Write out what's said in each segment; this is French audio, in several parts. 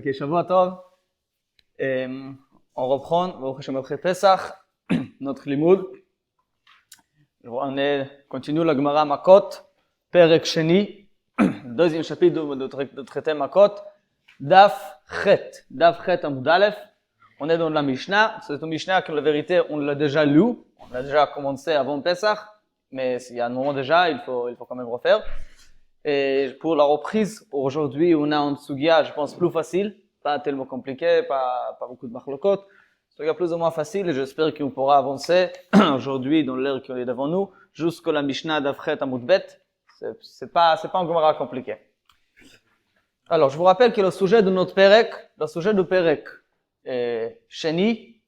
Ok, Shavua Tov. On reprend, Baruch Hashem après Pesach, notre limoud. On continue la Gemara Makot, Perek Sheni, deuxième chapitre de traité Makot, Daf Chet Amud Aleph. On est dans la Mishnah. C'est une Mishnah que la vérité, on l'a déjà lu. On a déjà commencé avant Pesach, mais il y a un moment déjà, il faut quand même refaire. Et pour la reprise, aujourd'hui, on a un sugia, je pense, plus facile, pas tellement compliqué, pas beaucoup de machlokot. Sugia plus ou moins facile, et j'espère qu'on pourra avancer aujourd'hui dans l'heure qui est devant nous, jusqu'à la Mishnah d'Afret Amud Bet. C'est pas un Gemara compliqué. Alors, je vous rappelle que le sujet de notre Perek, le sujet du Perek, Sheni,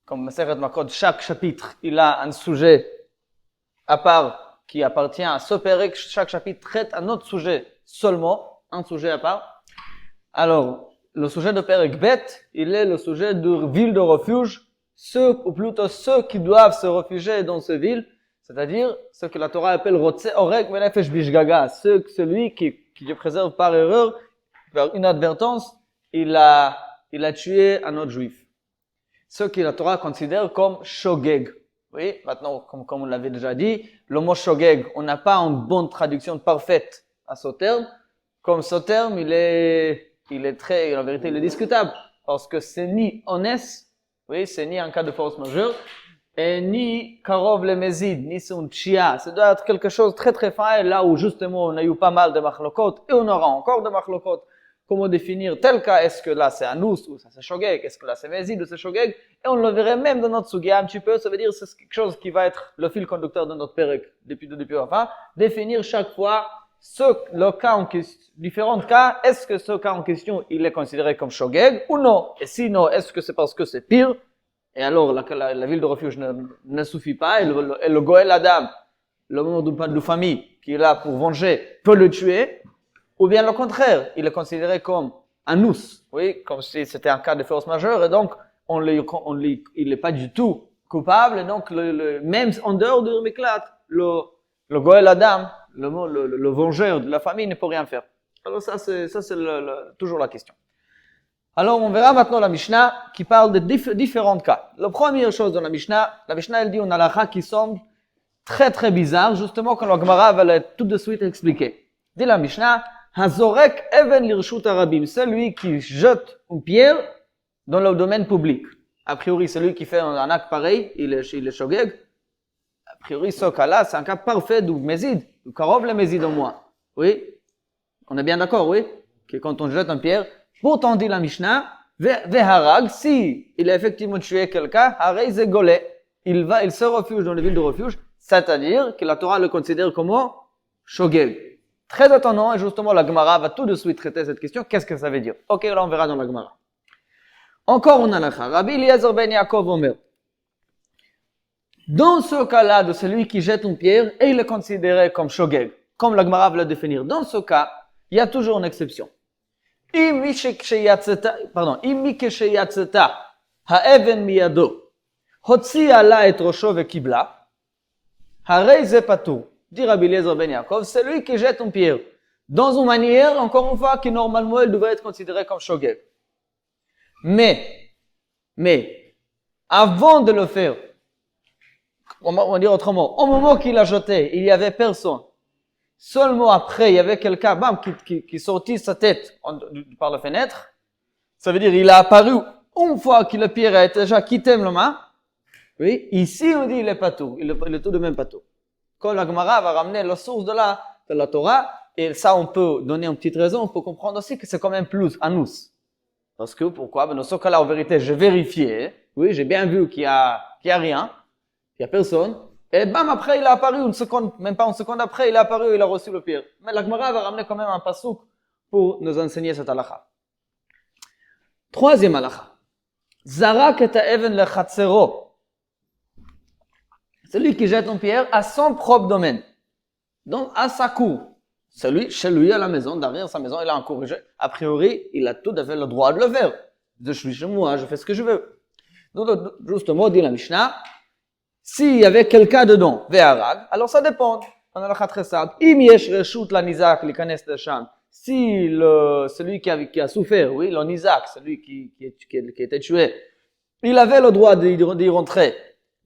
comme Masechet Makot, chaque chapitre, il a un sujet à part, qui appartient à ce Perek. Chaque chapitre traite un autre sujet seulement, un sujet à part. Alors, le sujet de Perek Bet, il est le sujet de ville de refuge, ou plutôt ceux qui doivent se réfugier dans ces villes, c'est-à-dire ce que la Torah appelle Rotse Orek Menefesh Bishgaga, celui qui Dieu préserve par erreur, par inadvertance, il a tué un autre juif. Ce que la Torah considère comme Shogeg. Oui, maintenant, comme on l'avait déjà dit, le mot shogeg, on n'a pas une bonne traduction parfaite à ce terme. Comme ce terme, il est très, en vérité, il est discutable. Parce que c'est ni honnête, oui, c'est ni un cas de force majeure, et ni karov le mezid, ni son chia. Ça doit être quelque chose de très très fin, là où justement on a eu pas mal de machlokot, et on aura encore de machlokot. Comment définir tel cas, est-ce que là c'est anus ou ça c'est shogeg, est-ce que là c'est mezid ou c'est shogeg, et on le verrait même dans notre sugia un petit peu, ça veut dire c'est quelque chose qui va être le fil conducteur de notre perek depuis la fin, définir chaque fois le cas en question, différents cas, est-ce que ce cas en question il est considéré comme shogeg ou non, et sinon est-ce que c'est parce que c'est pire, et alors la ville de refuge ne suffit pas, et le goël Adam, le membre de famille qui est là pour venger, peut le tuer. Ou bien le contraire, il est considéré comme anus, oui, comme si c'était un cas de force majeure, et donc il n'est pas du tout coupable, et donc même en dehors du Miklat, le Goël Adam, le vengeur de la famille ne peut rien faire. Alors ça c'est toujours la question. Alors on verra maintenant la Mishnah qui parle de différents cas. La première chose dans la Mishnah elle dit on a la halakha qui semble très très bizarre, justement quand la Gemara va tout de suite expliquer. Dit la Mishnah, Hazorek even lirshut harabim, celui qui jette une pierre dans le domaine public. A priori, celui qui fait un acte pareil, il est shogeg. A priori, ce cas-là, c'est un cas parfait du mezid, du karov le mezid au moins. Oui? On est bien d'accord, oui? Que quand on jette une pierre, pourtant dit la Mishnah, veharag, si il a effectivement tué quelqu'un, harei zegole, il se refuge dans les villes de refuge, c'est-à-dire que la Torah le considère comme shogeg. Très étonnant, et justement la Gemara va tout de suite traiter cette question. Qu'est-ce que ça veut dire? Ok, là on verra dans la Gemara. Encore une halakha. Rabbi Eliezer ben Yaakov Omer. Dans ce cas-là de celui qui jette une pierre, et il est considéré comme shogeg, comme la Gemara va le définir. Dans ce cas, il y a toujours une exception. Imi kesheyatzeta ha'even miyado hotziya la et rosho vekibla harei ze patur. Dit Rabbi Eliezer ben Yaakov, c'est lui qui jette une pierre. Dans une manière, encore une fois, qui normalement, elle devrait être considérée comme shogeg. Mais, avant de le faire, on va dire autrement, au moment qu'il a jeté, il n'y avait personne. Seulement après, il y avait quelqu'un, qui sortit sa tête par la fenêtre. Ça veut dire, il a apparu une fois que la pierre a déjà quitté le main. Oui, ici, on dit, il est patou. Il est tout de même patou. Quand la Gemara va ramener la source de la Torah, et ça on peut donner une petite raison, on peut comprendre aussi que c'est quand même plus anus. Parce que pourquoi? Dans ce cas-là, en vérité, j'ai vérifié, oui, j'ai bien vu qu'il y a rien, qu'il y a personne, et bam, après il a apparu une seconde, même pas une seconde après, il a apparu, il a reçu le pierre. Mais la Gemara va ramener quand même un pasouk pour nous enseigner cette halakha. Troisième halakha. Zarak et even le chatzero. Celui qui jette une pierre à son propre domaine, donc à sa cour. Chez lui, à la maison, derrière sa maison, il a un cour. A priori, il a tout à fait le droit de le faire. Je suis chez moi, je fais ce que je veux. Donc, justement, dit la Mishnah, s'il y avait quelqu'un dedans, ve'arag, alors ça dépend. On a la très simple. Im yesh reshut la nizak likanes lesham. si celui qui a souffert, oui, l'Onisak, celui qui était tué, il avait le droit d'y rentrer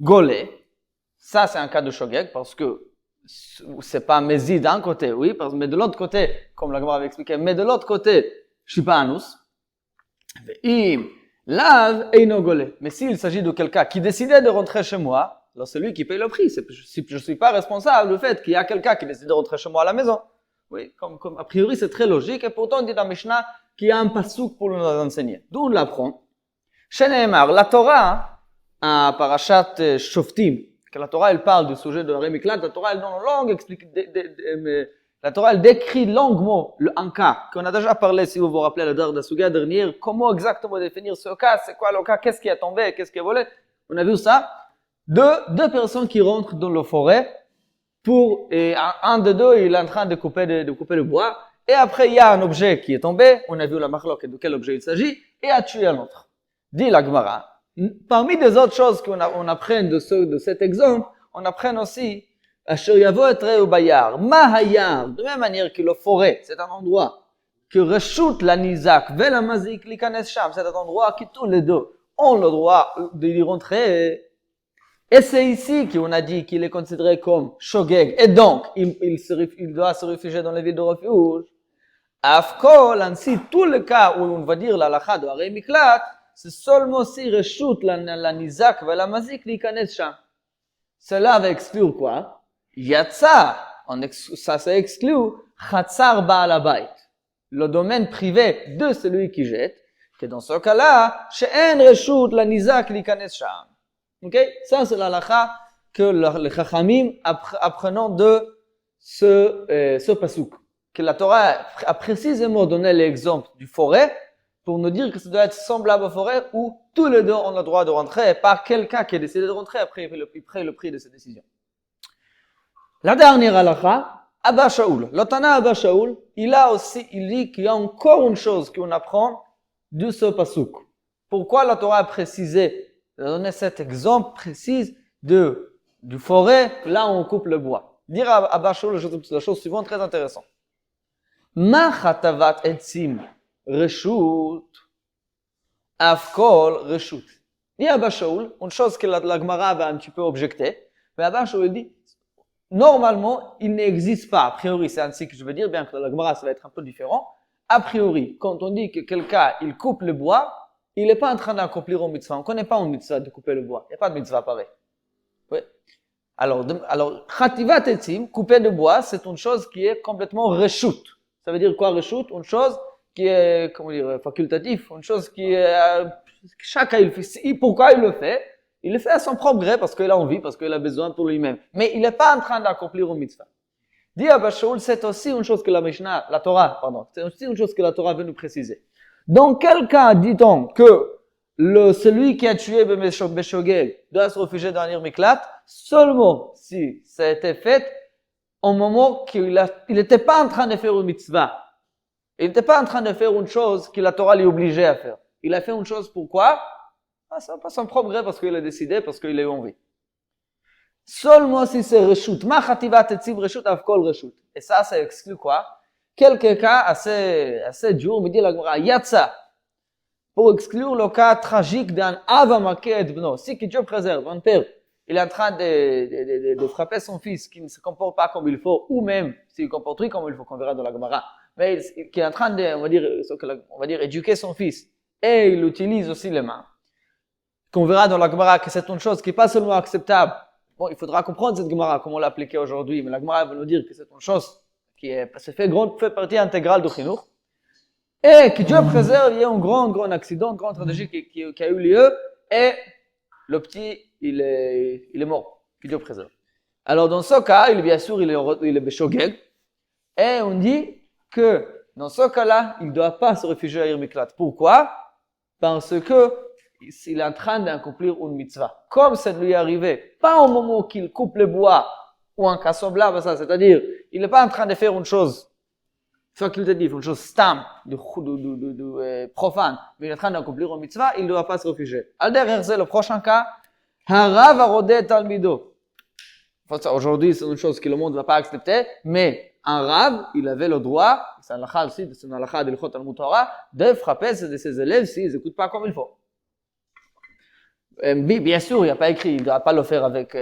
gaulé, ça c'est un cas de shogeg parce que c'est pas Mézi d'un côté, oui, mais de l'autre côté, comme la Gemara avait expliqué, mais de l'autre côté, Shipanus, lave et golé. Mais s'il s'agit de quelqu'un qui décidait de rentrer chez moi, alors c'est lui qui paye le prix. Si je ne suis pas responsable du fait qu'il y a quelqu'un qui décide de rentrer chez moi à la maison. Oui, comme a priori c'est très logique, et pourtant on dit dans Mishnah qu'il y a un pasouk pour nous enseigner. D'où on l'apprend. Chez Nehemar, la Torah, à Parashat Shoftim, que la Torah elle parle du sujet de Harei Miklat, la Torah elle donne une longue explication, la Torah elle décrit longuement un cas qu'on a déjà parlé, si vous vous rappelez, le de la Suga dernière, comment exactement définir ce cas, c'est quoi le cas, qu'est-ce qui est tombé, qu'est-ce qui est volé. On a vu ça. Deux personnes qui rentrent dans la forêt et un de deux il est en train de couper le bois, et après il y a un objet qui est tombé, on a vu la marloque de quel objet il s'agit, et a tué un autre. Dit la Gemara. Parmi des autres choses qu'on apprend de cet exemple, on apprend aussi Asher Yavo et Reu Bayar, Mahayar, de même manière que la forêt, c'est un endroit que rechute la Nizak, ve la Mazik likanes Sham, c'est un endroit qui tous les deux ont le droit d'y rentrer. Et c'est ici qu'on a dit qu'il est considéré comme shogeg, et donc il doit se réfugier dans les villes de refuge. Afkol, ainsi, tous les cas où on va dire la lacha de Harei Miklat, c'est seulement si rechute la Nizak ve la Mazik likanes Sham. Cela va exclure quoi? Yatsa, ça exclut Chatzar Baal Habayit, le domaine privé de celui qui jette, que dans ce cas-là, she'en reshut la Nizak likanes Sham. Ok? Ça c'est la lacha que les Chachamim apprenant de ce pasuk. Que la Torah a précisément donné l'exemple du forêt pour nous dire que ça doit être semblable aux forêts où tous les deux ont le droit de rentrer et pas quelqu'un qui a décidé de rentrer après il prend le prix de cette décision. La dernière halakha, Abba Shaul. L'Otana Abba Shaul, il dit qu'il y a encore une chose qu'on apprend de ce pasuk. Pourquoi la Torah a précisé, a donné cet exemple précis du forêt, là où on coupe le bois. Dire à Abba Shaul la chose suivante, très intéressante. Ma chatavat etzim reshut, afkol reshut. Dit Abba Shaul, une chose que la Gemara va un petit peu objecter, mais Abba Shaul dit, normalement, il n'existe pas, a priori, c'est ainsi que je veux dire, bien que la Gemara, ça va être un peu différent. A priori, quand on dit que quelqu'un, il coupe le bois, il n'est pas en train d'accomplir une mitzvah. On ne connaît pas une mitzvah de couper le bois. Il n'y a pas de mitzvah pareil. Oui. Alors, chativat etzim, couper le bois, c'est une chose qui est complètement reshut. Ça veut dire quoi reshut? Une chose qui est, comment dire, facultative, une chose qui est, chacun il fait. Pourquoi il le fait? Il le fait à son propre gré parce qu'il a envie, parce qu'il a besoin pour lui-même. Mais il n'est pas en train d'accomplir une mitzvah. Dit Abba Shaul, c'est aussi une chose que la Torah, c'est aussi une chose que la Torah veut nous préciser. Dans quel cas dit-on que celui qui a tué Beshogeg doit se réfugier dans l'Ir Miklat seulement si ça a été fait au moment qu'il n'était pas en train de faire une mitzvah. Il n'était pas en train de faire une chose que la Torah lui obligeait à faire. Il a fait une chose pourquoi? Ça n'est pas son propre gré parce qu'il a décidé, parce qu'il a eu envie. Seulement si c'est reshut. Ma chativat etzim reshut avkol reshut. Et ça exclut quoi? Quelques cas assez durs, me dit la Gemara, Yatsa, pour exclure le cas tragique d'un Ava Maké et Bno. Si que Dieu préserve, un père, il est en train de frapper son fils qui ne se comporte pas comme il faut, ou même s'il comporte comme il faut, qu'on verra dans la Gemara, mais qui est en train de, on va dire, éduquer son fils, et il utilise aussi les mains. Qu'on verra dans la Gemara que c'est une chose qui n'est pas seulement acceptable. Bon, il faudra comprendre cette Gemara, comment l'appliquer aujourd'hui, mais la Gemara va nous dire que c'est une chose qui fait partie intégrale du Chinuch. Et que Dieu préserve, il y a un grand accident, une grande tragédie qui a eu lieu, et le petit, il est mort. Que Dieu préserve. Alors, dans ce cas, bien sûr, il est Beshogeg, et on dit que, dans ce cas-là, il ne doit pas se réfugier à Ir Miklat. Pourquoi? Parce que, il est en train d'accomplir une mitzvah. Comme ça lui est arrivé, pas au moment qu'il coupe le bois, ou un cas semblable à ça, c'est-à-dire, il n'est pas en train de faire une chose facultative, une chose stam, profane, mais il est en train d'accomplir une mitzvah, il ne doit pas se réfugier. Al derrière c'est le prochain cas, harav arodeh talmido. Aujourd'hui, c'est une chose que le monde ne va pas accepter, mais un Rav, il avait le droit, c'est un halakha aussi, c'est un halakha de l'Ichot Talmud Torah, de frapper ses élèves s'ils n'écoutent pas comme il faut. Bien sûr, il n'y a pas écrit, il ne doit pas le faire avec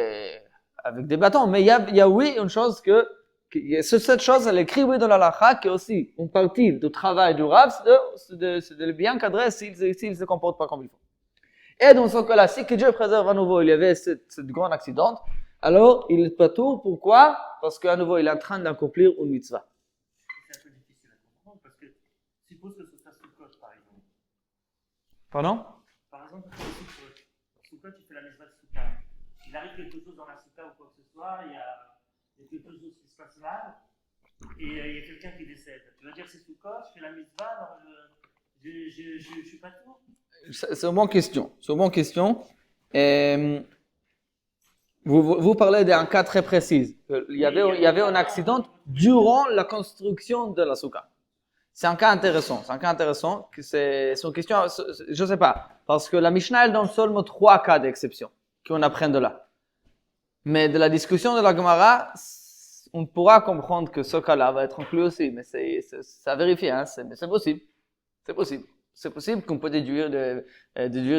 des bâtons, mais il y a oui une chose cette chose, elle est écrite oui dans la halakha, qui est aussi une partie du travail du Rav, c'est de le bien cadrer s'il ne se comporte pas comme il faut. Et dans ce cas-là, si que Dieu préserve à nouveau, il y avait cette grand accident, alors il est pas tout. Pourquoi? Parce qu'à nouveau, il est en train d'accomplir une mitzvah. C'est un peu difficile à comprendre parce que suppose que ce soit Sukkot, par exemple. Pardon? Par exemple, Sukkot, il fait la mitzvah de Sukkot. Il arrive quelque chose dans la Sukkot ou quoi que ce soit, il y a quelque chose qui se passe mal, et il y a quelqu'un qui décède. Tu vas dire c'est Sukkot, je fais la mitzvah, alors je suis pas tout. C'est une bonne question. C'est une bonne question. Vous parlez d'un cas très précis. Il y avait un accident durant la construction de la soukha. C'est un cas intéressant. C'est une question, je ne sais pas. Parce que la Mishnah, elle donne seulement 3 cas d'exception qu'on apprend de là. Mais de la discussion de la Gemara, on pourra comprendre que ce cas-là va être inclus aussi. Mais c'est à vérifier. Hein. Mais c'est possible. C'est possible qu'on peut déduire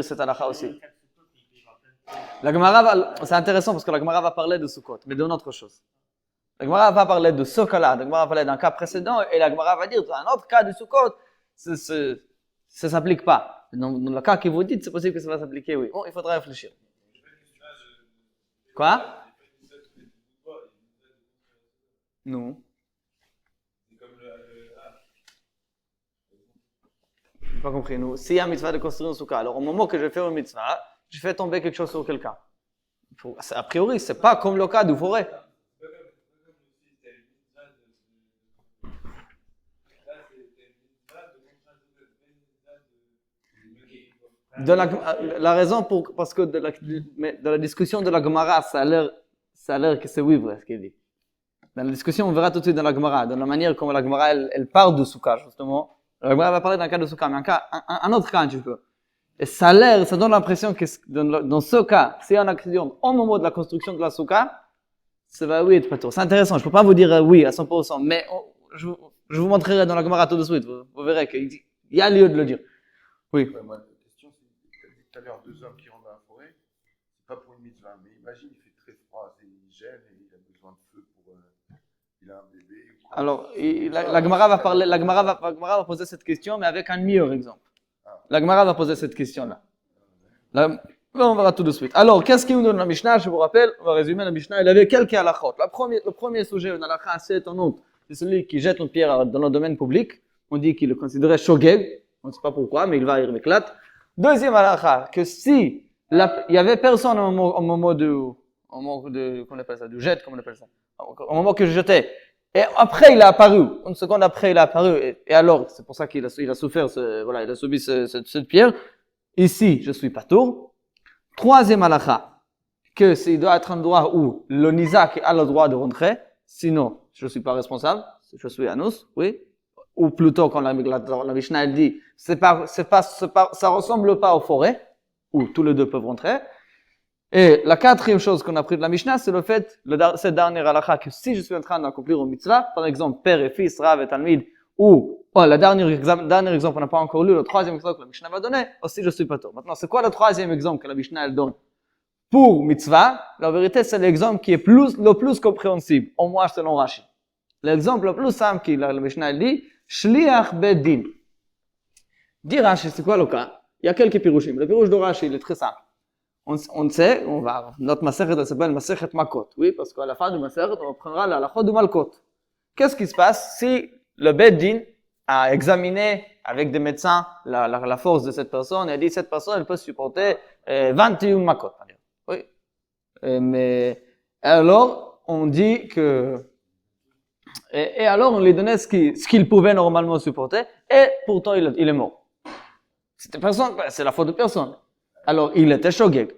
cette halakha aussi. La Gemara c'est intéressant parce que la Gemara va parler de Sukkot, mais d'une autre chose. La Gemara va parler de ce cas-là, la Gemara va parler d'un cas précédent, et la Gemara va dire dans un autre cas de Sukkot, ça ne s'applique pas. Dans le cas que vous dites, c'est possible que ça va s'appliquer, oui. Bon, il faudra réfléchir. Quoi? Non. Je n'ai pas compris. Nous, s'il y a un mitzvah de construire un soukha, alors au moment que je fais une mitzvah, je fais tomber quelque chose sur quelqu'un. A priori, c'est pas comme le cas du forêt. La raison parce que de la discussion de la Gemara, ça a l'air que c'est oui vrai ce qu'il dit. Dans la discussion, on verra tout de suite dans la Gemara, dans la manière comme la Gemara elle parle de soukha justement. La Gemara va parler d'un cas de soukha, mais un autre cas un petit peu. Et ça donne l'impression que dans ce cas, c'est un accident au moment de la construction de la soukha, ça va oui être pas tout. C'est intéressant, je peux pas vous dire oui à 100%, mais je vous montrerai dans la Gemara tout de suite, vous verrez qu'il y a lieu de le dire. Oui. Ouais, moi, la question, c'est, tu as dit tout à l'heure 2 hommes qui rentrent dans la forêt, c'est pas pour une mitzvah, mais imagine, il fait très froid, il gèle et il a besoin de feu pour, il a un bébé. Ou quoi. Alors, la Gemara va parler, la Gemara va poser cette question, mais avec un meilleur exemple. La Gemara va poser cette question-là. On verra tout de suite. Alors, qu'est-ce qu'il nous donne la Mishnah? Je vous rappelle, on va résumer la Mishnah. Il avait quelques halakhot. Le premier sujet, une halakha assez étonnante, c'est celui qui jette une pierre dans le domaine public. On dit qu'il le considérait shogeg. On ne sait pas pourquoi, mais il va, il m'éclate. Deuxième halakha, que si il y avait personne au moment qu'on appelle ça, du jet, comment on appelle ça? Au moment que je jetais. Et après, il a apparu. Une seconde après, il a apparu. Et alors, c'est pour ça qu'il a souffert, il a subi cette pierre. Ici, je suis patour. Troisième halakha, que il doit être un endroit où le nizak a le droit de rentrer. Sinon, je ne suis pas responsable. Je suis anus, oui. Ou plutôt, quand la Mishnah elle dit, ça ressemble pas aux forêts, où tous les deux peuvent rentrer. Et la quatrième chose qu'on a appris de la Mishnah, c'est le fait, cette dernière halakha, que si je suis en train d'accomplir une mitzvah, par exemple, père et fils, Rav et Talmid, ou, le dernier exemple, on n'a pas encore lu, le troisième exemple que la Mishnah va donner, aussi je suis pas tôt. Maintenant, c'est quoi le troisième exemple que la Mishnah elle donne? Pour mitzvah, la vérité, c'est l'exemple qui est le plus compréhensible, au moins selon Rashi. L'exemple le plus simple que la Mishnah elle dit, Shliach bedin. Dit Rashi, c'est quoi le cas? Il y a quelques pirouchim. Le pirouche de Rashi, il est très simple. On sait, notre masechet, elle s'appelle masechet makot. Oui, parce qu'à la fin du masechet, on prendra la halachot du malkot. Qu'est-ce qui se passe si le beddin a examiné avec des médecins la force de cette personne et a dit cette personne, elle peut supporter 21 makot. Oui. Mais alors, on dit que et alors on lui donnait ce qu'il pouvait normalement supporter et pourtant il est mort. Cette personne, c'est la faute de personne. Alors, il était shogeg.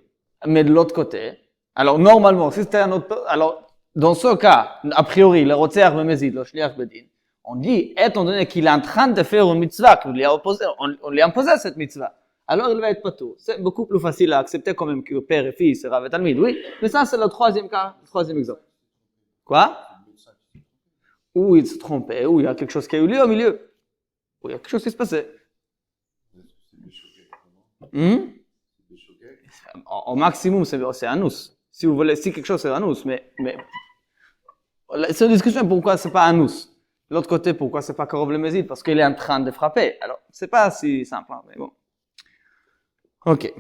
Mais de l'autre côté, alors normalement, si c'était un autre, alors, dans ce cas, a priori, le rotzer me mézid, le shliach bedin, on dit, étant donné qu'il est en train de faire une mitzvah, qu'on lui a opposé, on lui a imposé cette mitzvah, alors il va être patou. C'est beaucoup plus facile à accepter quand même que père et fils, Rav et Talmid, oui. Mais ça, c'est le troisième cas, le troisième exemple. Quoi? ou il se trompait, ou il y a quelque chose qui a eu lieu au milieu, ou il y a quelque chose qui se passait. Est-ce que c'est des shogeg, vraiment? C'est des shogeg? Au maximum, c'est anus. Si vous voulez, si quelque chose c'est anus, mais c'est une discussion pourquoi c'est pas anus. De l'autre côté, pourquoi c'est pas Karov le Mézid? Parce qu'il est en train de frapper. Alors, c'est pas si simple, hein, mais bon. Ok.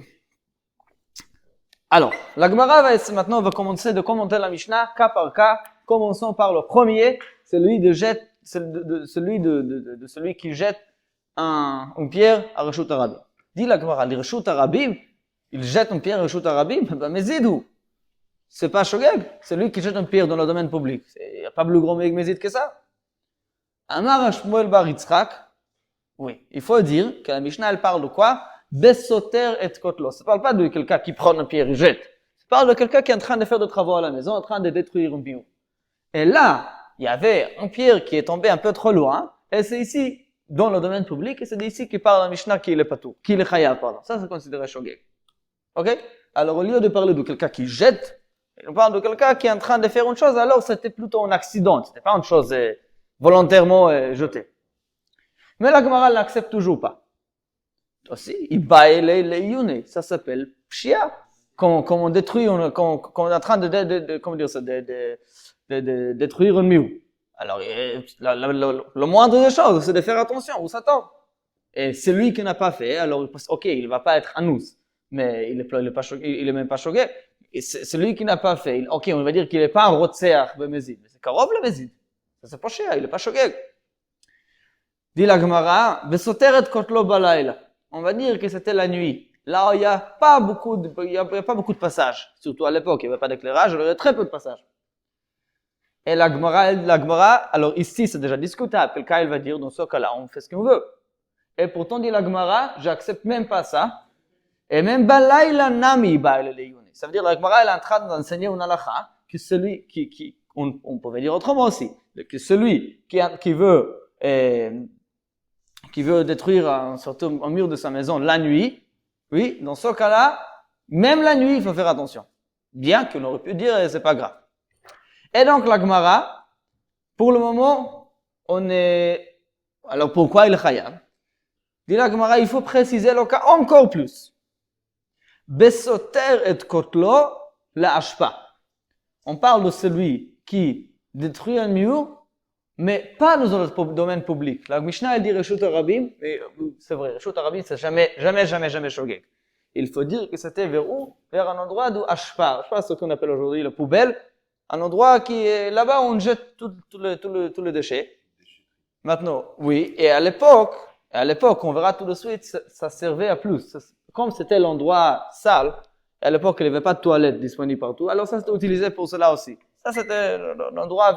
Alors, la Gemara maintenant va commencer de commenter la Mishnah cas par cas. Commençons par le premier, celui qui jette une pierre à Reshut Arabim. Dit la Gemara, les Reshut Arabim, il jette une pierre à Reshut Arabim, ben Mézid où? C'est pas Shogeg, c'est lui qui jette une pierre dans le domaine public. Il n'y a pas plus gros Mézid que ça. Amar Shmuel bar Yitzchak, oui, il faut dire que la Mishnah, elle parle de quoi? Besoter et kotlo. Ça ne parle pas de quelqu'un qui prend une pierre et jette. Ça parle de quelqu'un qui est en train de faire des travaux à la maison, en train de détruire un bio. Et là, il y avait une pierre qui est tombée un peu trop loin, et c'est ici, dans le domaine public, et c'est d'ici qu'il parle la Mishnah qui est le patou, qui est le chayav, pardon. Ça, c'est considéré shogeg. Ok? Alors, au lieu de parler de quelqu'un qui jette, on parle de quelqu'un qui est en train de faire une chose, alors c'était plutôt un accident, c'était pas une chose volontairement jetée. Mais la Gemara n'accepte toujours pas. Aussi, il baille les yune, ça s'appelle pshia. Quand on détruit, quand on est en train de comment dire ça, de détruire un mur. Alors, le moindre des choses, c'est de faire attention où ça tombe. Et celui qui n'a pas fait, alors, ok, il va pas être anus, mais il est même pas choqué. Et celui qui n'a pas fait, ok, on va dire qu'il n'est pas un rotseach b'mezid, mais c'est karov le mezid. Ça c'est pas cher, il est pas choqué. Dit la Gemara, Besoteret kotlo balayla. On va dire que c'était la nuit. Là, il n'y a pas beaucoup de passages. Surtout à l'époque, il n'y avait pas d'éclairage, il y avait très peu de passages. Et la Gemara, alors ici, c'est déjà discutable. Quelqu'un, il va dire, dans ce cas-là, on fait ce qu'on veut. Et pourtant, dit la Gemara, j'accepte même pas ça. Et même balayla nami baile le yuni. Ça veut dire, la Gemara, elle est en train d'enseigner une halakha, que celui on pouvait dire autrement aussi, que celui qui veut détruire un mur de sa maison la nuit, oui, dans ce cas-là, même la nuit, il faut faire attention. Bien qu'on aurait pu dire, c'est pas grave. Et donc, la Gemara, pour le moment, alors pourquoi il est chayav? Dit la Gemara, il faut préciser le cas encore plus. Besoter et kotlo la ashpa. On parle de celui qui détruit un mur, mais pas dans le domaine public. La Mishnah, elle dit Reshut Arabim, et c'est vrai, Reshut Arabim, c'est jamais shogeg. Il faut dire que c'était vers où? Vers un endroit d'où ashpa. Ashpa, c'est ce qu'on appelle aujourd'hui la poubelle. Un endroit qui est là-bas où on jette tous les déchets. Maintenant, oui, et à l'époque, on verra tout de suite, ça servait à plus. Comme c'était l'endroit sale, à l'époque, il n'y avait pas de toilettes disponibles partout, alors ça c'était utilisé pour cela aussi. Ça c'était l'endroit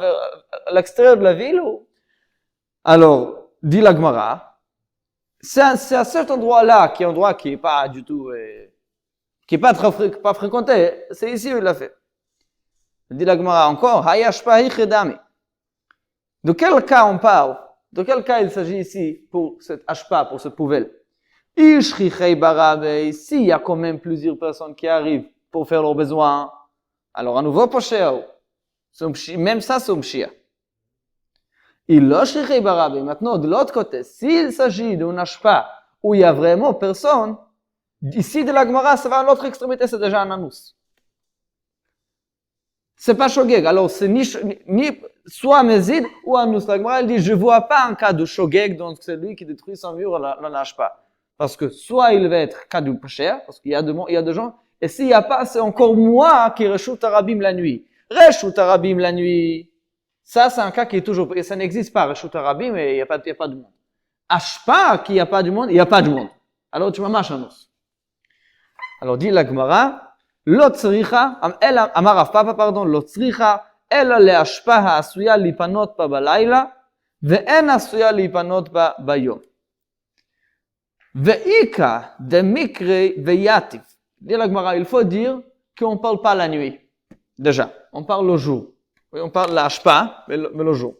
à l'extérieur de la ville. Alors, dit la Gemara, c'est à cet endroit-là, qui est un endroit qui n'est pas du tout, qui n'est pas fréquenté, c'est ici où il l'a fait. Dit la Gemara encore, Hayashpahi Chedami. De quel cas on parle? De quel cas il s'agit ici pour cette ashpa, pour cette poubelle? Ishrichei barabe, s'il y a quand même plusieurs personnes qui arrivent pour faire leurs besoins, alors à nouveau pas cher. Même ça, c'est un pshia. Il l'oshrichei barabe. Maintenant, de l'autre côté, s'il s'agit d'un ashpa où il y a vraiment personne, ici de la Gemara, ça va à l'autre extrémité, c'est déjà un anus. C'est pas shogeg. Alors, c'est ni soit mezid ou anus. La Gemara, elle dit, je vois pas un cas de shogeg, donc c'est lui qui détruit son mur, n'en lâche pas. Parce que soit il va être cas du cher, parce qu'il y a des gens, et s'il n'y a pas, c'est encore moi qui reshut Arabim la nuit. Reshut Arabim la nuit. Ça, c'est un cas qui est toujours, et ça n'existe pas, reshut Arabim, et il n'y a pas de monde. Ashpa, qu'il n'y a pas du monde, il n'y a pas de monde. Alors, tu m'as machanus. Alors, dit la Gemara, Lotzricha, Amar Rav Papa, pardon, Lotzricha, Ela le Ashpa ha'asuya lipanot ba balayla, ve'en asuya lipanot ba bayom. Ve'ika de mikre ve'yatif. Dit la Gemara, il faut dire qu'on ne parle pas la nuit. Déjà, on parle le jour. Oui, on parle la hashpa, mais le jour.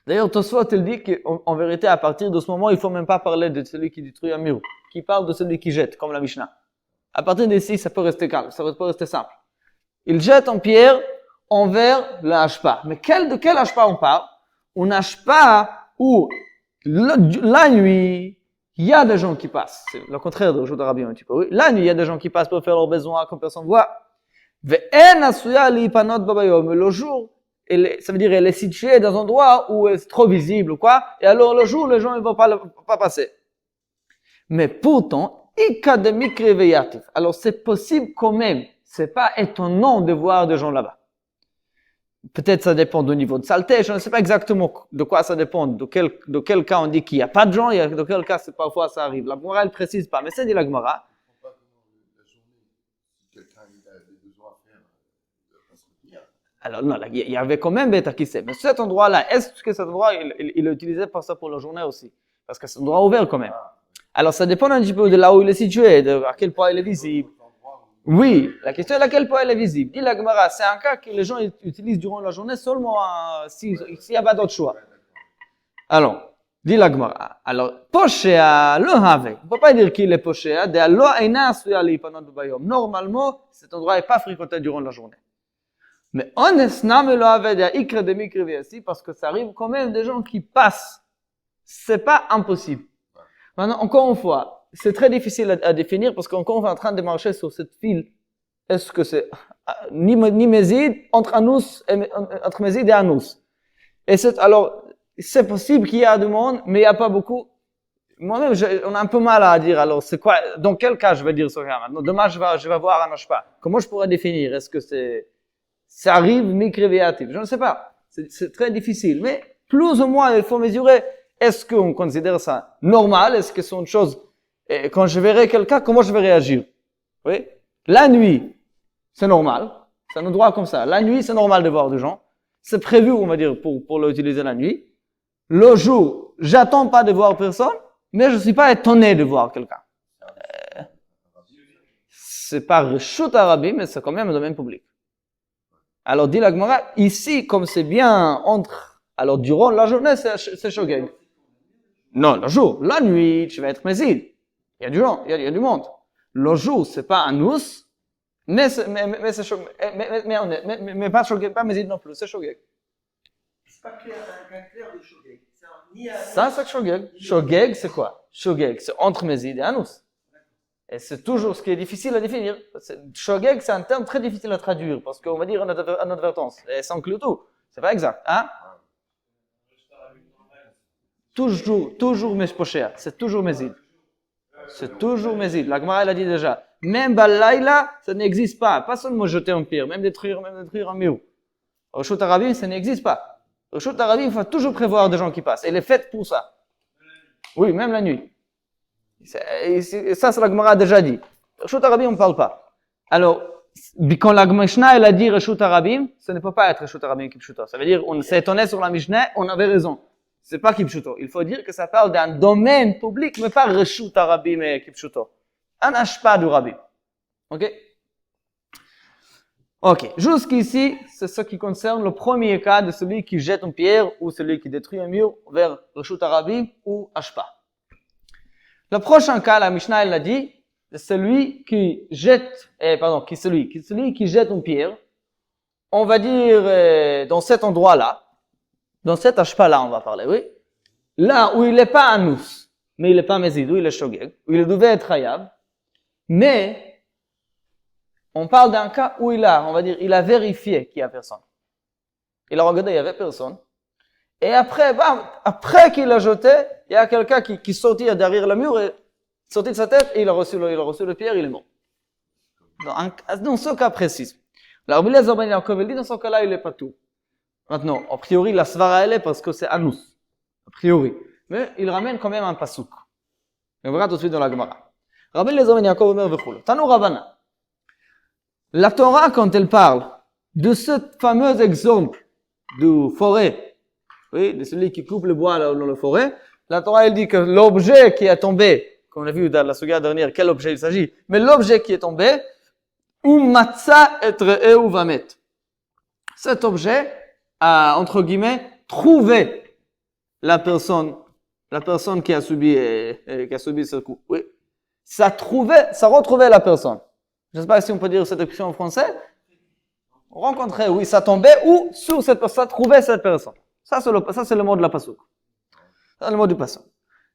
D'ailleurs, Tosfot, il dit qu'en vérité, à partir de ce moment, il ne faut même pas parler de celui qui détruit un mur, qui parle de celui qui jette, comme la Mishnah. À partir d'ici, ça peut rester calme, ça peut rester simple. Il jette en pierre envers le hashpa. Mais de quel hashpa on parle? Un hashpa où la nuit, il y a des gens qui passent. C'est le contraire de Reshut Harabim un petit peu. Oui. La nuit, il y a des gens qui passent pour faire leurs besoins comme personne ne voit. Ve'en asuya lipanot babayom. Le jour, ça veut dire elle est située dans un endroit où c'est trop visible ou quoi. Et alors le jour, les gens ne vont pas passer. Mais pourtant, ikademik reveyatif. Alors c'est possible quand même. C'est pas étonnant de voir des gens là-bas. Peut-être ça dépend du niveau de saleté, je ne sais pas exactement de quoi ça dépend, de quel cas on dit qu'il n'y a pas de gens, de quel cas parfois ça arrive. La Gemara elle précise pas, mais c'est dit la Gemara. La journée, si quelqu'un a des besoins à faire, il ne va pas se retenir. Alors non, il y avait quand même Beta qui sait, mais cet endroit-là, est-ce que cet endroit, il est utilisé pour ça pour la journée aussi? Parce que c'est un endroit ouvert quand même. Alors ça dépend un petit peu de là où il est situé, de à quel point il est visible. Oui, la question est à quel point elle est visible. Dit la Gemara, c'est un cas que les gens utilisent durant la journée seulement s'il n'y a pas d'autre choix. Alors, dit la Gemara, alors, Poshéa, le Have, on ne peut pas dire qu'il est Poshéa, normalement, cet endroit n'est pas fréquenté durant la journée. Mais honnêtement, le Have, il y a ikre de mikre ici, parce que ça arrive quand même des gens qui passent. C'est pas impossible. Maintenant, encore une fois, c'est très difficile à définir parce qu'encore on est en train de marcher sur cette file. Est-ce que c'est ni Mézid entre Mézid et Anous? Alors, c'est possible qu'il y a du monde, mais il n'y a pas beaucoup. Moi-même, on a un peu mal à dire. Alors, c'est quoi? Dans quel cas je vais dire ça maintenant? Demain, je vais voir un hashpa. Comment je pourrais définir? Est-ce que ça arrive micrévéatif? Je ne sais pas. C'est très difficile. Mais plus ou moins, il faut mesurer. Est-ce qu'on considère ça normal? Est-ce que c'est une chose? Et quand je verrai quelqu'un, comment je vais réagir? Oui. La nuit, c'est normal. C'est un endroit comme ça. La nuit, c'est normal de voir des gens. C'est prévu, on va dire, pour l'utiliser la nuit. Le jour, j'attends pas de voir personne, mais je suis pas étonné de voir quelqu'un. C'est pas Reshut Harabim, mais c'est quand même un domaine public. Alors, dit la Gemara, ici, comme c'est bien alors durant la journée, c'est shogeg. Non, le jour. La nuit, tu vas être Mézid. Il y a du gens, il y a du monde. Le jour, c'est pas un nous, mais pas shogeg, pas Mézid non plus, c'est shogeg. C'est pas clair, un clair de shogeg. Ça, c'est shogeg. Shogeg, c'est quoi? Shogeg, c'est entre Mézid et Anous. Et c'est toujours ce qui est difficile à définir. Shogeg, c'est un terme très difficile à traduire, parce qu'on va dire en advertence. Et ça inclut tout. C'est pas exact, hein? Toujours Meshpochea. C'est toujours Mézid. C'est toujours Mézid. La Gemara, elle a dit déjà. Même Balaïla, ça n'existe pas. Pas seulement jeter un pierre, même détruire un mur. Reshut Harabim, ça n'existe pas. Reshut Harabim, il faut toujours prévoir des gens qui passent. Elle est faite pour ça. Oui, même la nuit. Ça, c'est la Gemara a déjà dit. Reshut Harabim, on ne parle pas. Alors, quand la Mishnah, elle a dit Reshut Harabim, ça ne peut pas être Reshut Harabim Kipshuto. Ça veut dire, on s'est étonné sur la Mishnah, on avait raison. C'est pas Kipshuto. Il faut dire que ça parle d'un domaine public, mais pas Reshut Harabim et Kipshuto. Un hashpa du Rabbi. Ok? Ok. Jusqu'ici, c'est ce qui concerne le premier cas de celui qui jette une pierre ou celui qui détruit un mur vers Reshut Harabim ou hashpa. Le prochain cas, la Mishnah, elle l'a dit, c'est celui qui jette, celui qui jette une pierre, on va dire, dans cet endroit-là, dans cet hashpa-là, on va parler, oui. Là où il n'est pas anus, mais il n'est pas mézid, où il est shogeg, où il devait être hayab, mais on parle d'un cas où il a vérifié qu'il n'y a personne. Il a regardé, il n'y avait personne. Et après, après qu'il a jeté, il y a quelqu'un qui sortit derrière le mur, et sorti de sa tête, et il a reçu le pierre, il est mort. Dans ce cas précis. Alors, Rabbi Eliezer ben Yaakov, il dit, dans ce cas-là, il n'est pas tout. Maintenant, a priori, la svara, elle est parce que c'est anus. A priori. Mais il ramène quand même un pasouk. On verra tout de suite dans la Gemara. Rabbi Eliezer ben Yaakov Omer v'chul. Tanu Rabbanan. La Torah, quand elle parle de ce fameux exemple du forêt, oui, de celui qui coupe le bois dans la forêt, la Torah, elle dit que l'objet qui est tombé, comme on a vu dans la suga dernière, quel objet il s'agit, mais l'objet qui est tombé, ou matza et ou vamet. Cet objet a, entre guillemets, trouvé la personne qui a subi ce coup. Oui. Ça retrouvait la personne. Je ne sais pas si on peut dire cette expression en français. rencontrer, oui, ça tombait, ou sur cette personne, ça trouvait cette personne. Ça, c'est le mot de la pasouk. C'est le mot du passage.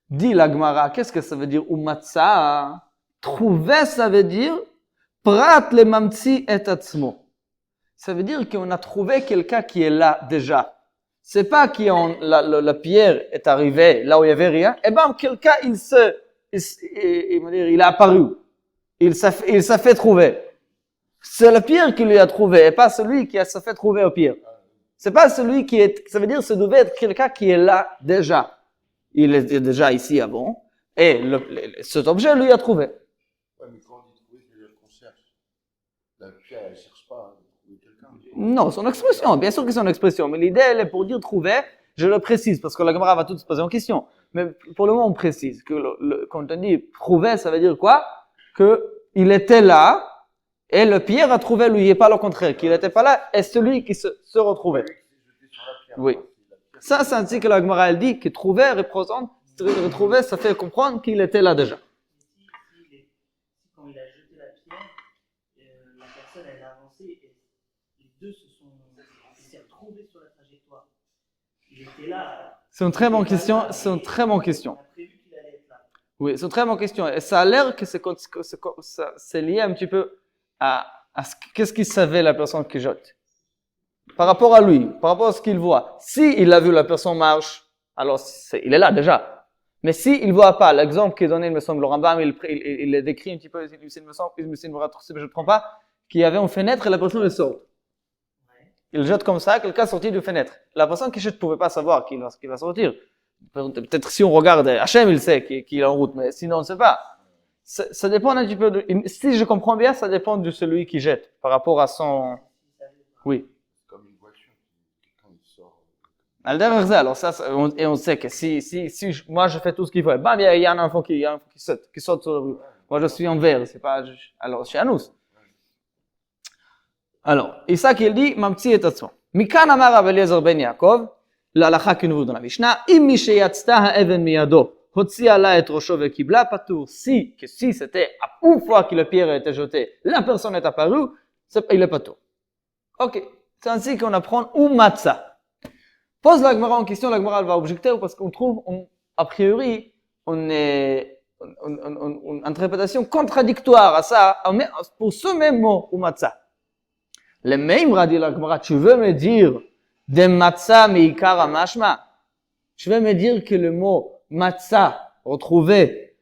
Dit la Gemara, qu'est-ce que ça veut dire umatsa? Trouver, ça veut dire prat le mamtsi et atzmo. Ça veut dire qu'on a trouvé quelqu'un qui est là déjà. C'est pas que la pierre est arrivée là où il y avait rien. Eh ben, quelqu'un, il a apparu. Il s'est fait trouver. C'est la pierre qui lui a trouvé, et pas celui qui s'est fait trouver au pierre. C'est pas celui qui est, ça veut dire, ça devait être quelqu'un qui est là déjà. Il était déjà ici avant, et cet objet lui a trouvé. Ouais, mais quand on dit trouver, c'est dire qu'on cherche. La pierre, elle ne cherche pas à trouver quelqu'un. Non, son expression, bien sûr que c'est une expression, mais l'idée, elle est pour dire trouver, je le précise, parce que la Gemara va tout se poser en question. Mais pour le moment, on précise que quand on dit trouver, ça veut dire quoi? Que il était là, et le pierre a trouvé lui, et pas le contraire, qu'il n'était pas là, et celui qui se retrouvait. Oui. Ça, c'est ainsi que la Gemara, elle dit que trouver représente, retrouver, ça fait comprendre qu'il était là déjà. Quand il a jeté la pierre, la personne, elle a avancé, et les deux s'est retrouvés sur la trajectoire. Il était là. C'est une très bonne question, c'est une très bonne question. On a prévu qu'il allait être là. Oui, c'est une très bonne question. Et ça a l'air que c'est lié un petit peu à qu'est-ce qu'il savait la personne qui jette. Par rapport à lui, par rapport à ce qu'il voit. Si il a vu la personne marche, alors il est là déjà. Mais si il voit pas, l'exemple qu'il donné, il me semble, le Rambam, il le décrit un petit peu, il me semble, je ne prends pas, qu'il y avait une fenêtre et la personne elle sort. Il jette comme ça, quelqu'un sorti de fenêtre. La personne qui jette ne pouvait pas savoir qu'il va sortir. Peut-être si on regarde, Hachem il sait qu'il est en route, mais sinon on ne sait pas. Ça dépend un petit peu si je comprends bien, ça dépend de celui qui jette, par rapport à son... Oui. Comme une voiture, quand il sort. Alors ça, et on sait que si moi je fais tout ce qu'il faut, bam, il y a un enfant qui saute sur la rue. Moi je suis en vert, c'est pas, alors chez nous. Alors, Isaac il dit, mamtsi et atzmo. Mikan amar Rav Eliezer ben Yaakov, l'halakha que nous voulons dans la Mishnah, im mi sheyatzta ha'even miyado, hotzi'a la et rosho ve'kibla patur. Si c'était une fois que le pierre a été jeté, la personne est apparue, il est patur. Ok, c'est ainsi qu'on apprend umatsa. Pose la Gemara en question, la Gemara va objecter parce qu'on trouve, a priori, une interprétation contradictoire à ça, pour ce même mot, umatsa. Le même dit la Gemara, tu veux me dire de matza meikara mashma? Tu veux me dire que le mot matza, retrouvé,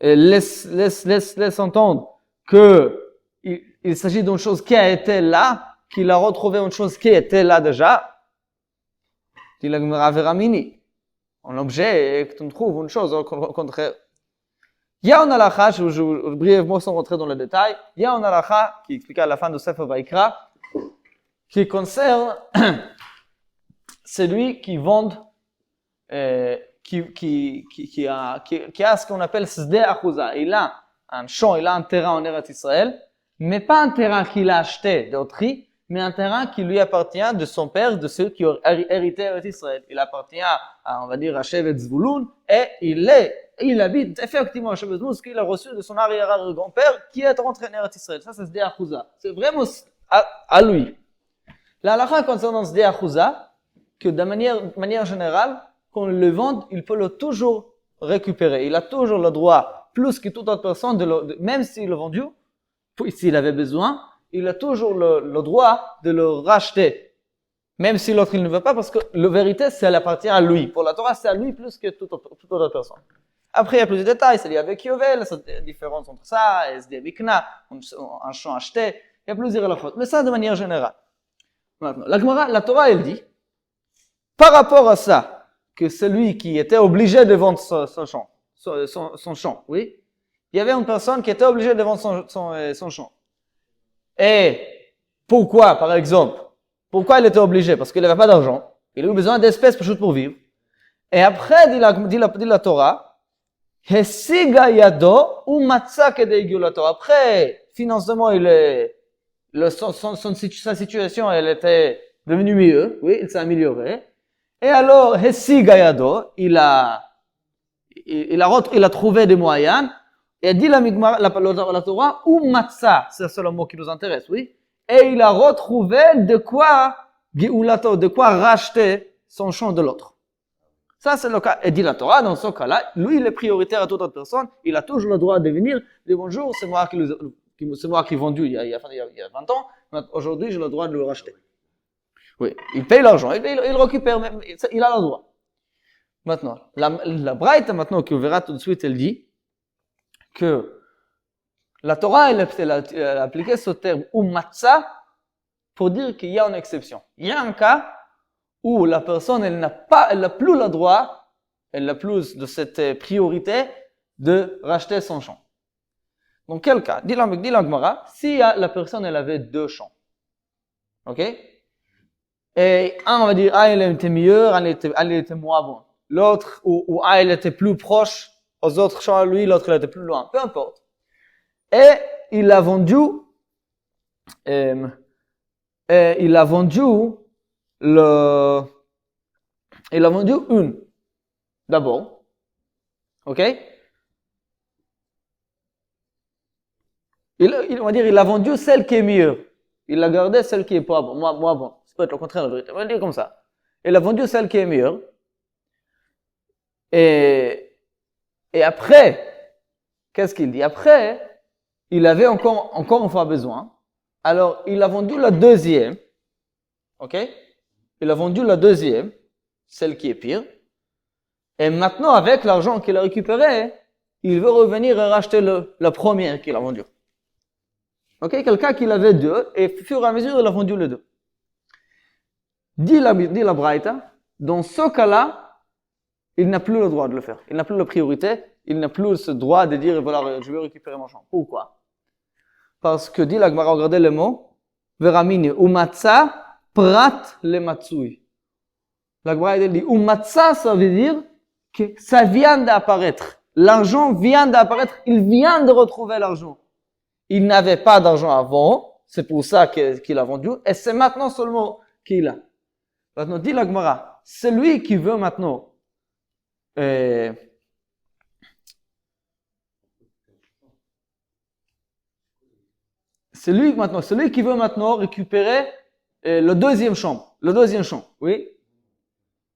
laisse entendre que il s'agit d'une chose qui a été là, qu'il a retrouvé une chose qui était là déjà? Dit la Gemara veramini. En objet, on trouve une chose au contraire. Il y a un halakha, je brièvement sans rentrer dans le détail, il y a un halakha qui explique à la fin de Sefer Vaikra, qui concerne celui qui vend, qui a ce qu'on appelle Sde Achuza. Il a un champ, il a un terrain en Eretz Israël, mais pas un terrain qu'il a acheté d'autrui, mais un terrain qui lui appartient de son père, de ceux qui ont hérité Eretz Israël. Il appartient à, on va dire, à Shevet Zvouloun, et il habite effectivement à Shevet Zvouloun, ce qu'il a reçu de son arrière-grand-père, qui est rentré en Eretz Israël. Ça, c'est Sde Achuza. C'est vraiment à lui. La halakha concernant Sde Achuza, que de manière générale, quand on le vend, il peut le toujours récupérer. Il a toujours le droit, plus que toute autre personne, même s'il l'a vendu, s'il avait besoin, il a toujours le droit de le racheter. Même si l'autre il ne veut pas, parce que la vérité, elle appartient à lui. Pour la Torah, c'est à lui plus que toute autre personne. Après, il y a plus de détails, c'est lié avec Yovel, la différence entre ça et Sde Mikna, un champ acheté, il y a plusieurs halachot. Mais ça, de manière générale. Maintenant, la Torah, elle dit, par rapport à ça, que celui qui était obligé de vendre son champ, oui, il y avait une personne qui était obligée de vendre son champ. Et pourquoi, par exemple, pourquoi il était obligé? Parce qu'il n'avait pas d'argent, il a eu besoin d'espèces pour vivre. Et après, dit la Torah, Hesiga yado ou matza kedei gyulato. Après, financièrement, sa situation, elle était devenue mieux, oui, il s'est amélioré. Et alors, Hesiga yado, il a trouvé des moyens. Et dit la Torah, ou matza, c'est le seul mot qui nous intéresse, oui. et il a retrouvé de quoi racheter son champ de l'autre. Ça, c'est le cas. Et dit la Torah, dans ce cas-là, lui, il est prioritaire à toute autre personne. Il a toujours le droit de venir, dire bonjour, c'est moi qui l'ai vendu il y a 20 ans. Aujourd'hui, j'ai le droit de le racheter. Oui, il paye l'argent, il récupère même, il a le droit. Maintenant, la Braïta, maintenant, qu'on verra tout de suite, elle dit que la Torah, elle a appliqué ce terme umatza pour dire qu'il y a une exception. Il y a un cas où la personne, elle n'a plus le droit, elle n'a plus de cette priorité de racheter son champ. Dans quel cas? Dit la Gemara, si la personne, elle avait 2 champs, ok? Et un, on va dire, il était meilleur, un, il était moins bon. L'autre, ou un, il était plus proche aux autres champs, lui, l'autre, il était plus loin. Peu importe. Et il a vendu une. D'abord. Ok? On va dire, il a vendu celle qui est meilleure. Il a gardé celle qui est pas bon, moins bon. Ça peut être le contraire, la vérité. On va dire comme ça. Il a vendu celle qui est meilleure. Et après, qu'est-ce qu'il dit? Après, il avait encore une fois besoin. Alors, il a vendu la deuxième. Ok? Il a vendu la deuxième, celle qui est pire. Et maintenant, avec l'argent qu'il a récupéré, il veut revenir et racheter la première qu'il a vendue. Ok? Quelqu'un qui avait 2, et au fur et à mesure, il a vendu les 2. Dit la Braïta, dans ce cas-là, il n'a plus le droit de le faire. Il n'a plus la priorité. Il n'a plus ce droit de dire, voilà, je vais récupérer mon champ. Pourquoi? Parce que, dit la Gemara, regardez le mot, Veramini, umatza prat le matsui. La Gemara dit, umatza, ça veut dire que ça vient d'apparaître. L'argent vient d'apparaître. Il vient de retrouver l'argent. Il n'avait pas d'argent avant. C'est pour ça qu'il a vendu. Et c'est maintenant seulement qu'il a. Maintenant, dit la Gemara, celui qui veut maintenant celui qui veut maintenant récupérer le deuxième champ, oui.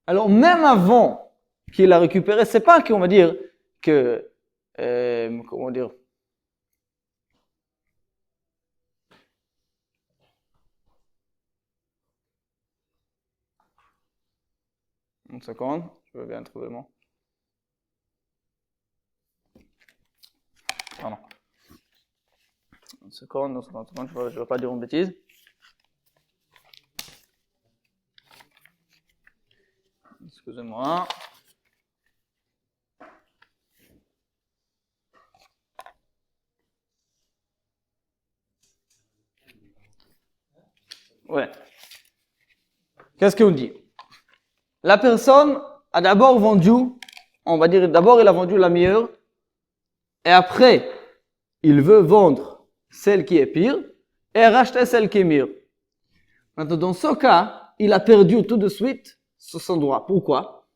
Alors même avant qu'il a récupéré, c'est pas qu'on va dire que comment dire. Une seconde, je vais bien trouver le mot. Pardon. Une seconde, je ne vais pas dire une bêtise. Excusez-moi. Ouais. Qu'est-ce qu'on dit? La personne a d'abord vendu, on va dire d'abord il a vendu la meilleure, et après il veut vendre celle qui est pire et racheter celle qui est meilleure. Maintenant, dans ce cas, il a perdu tout de suite son droit. Pourquoi?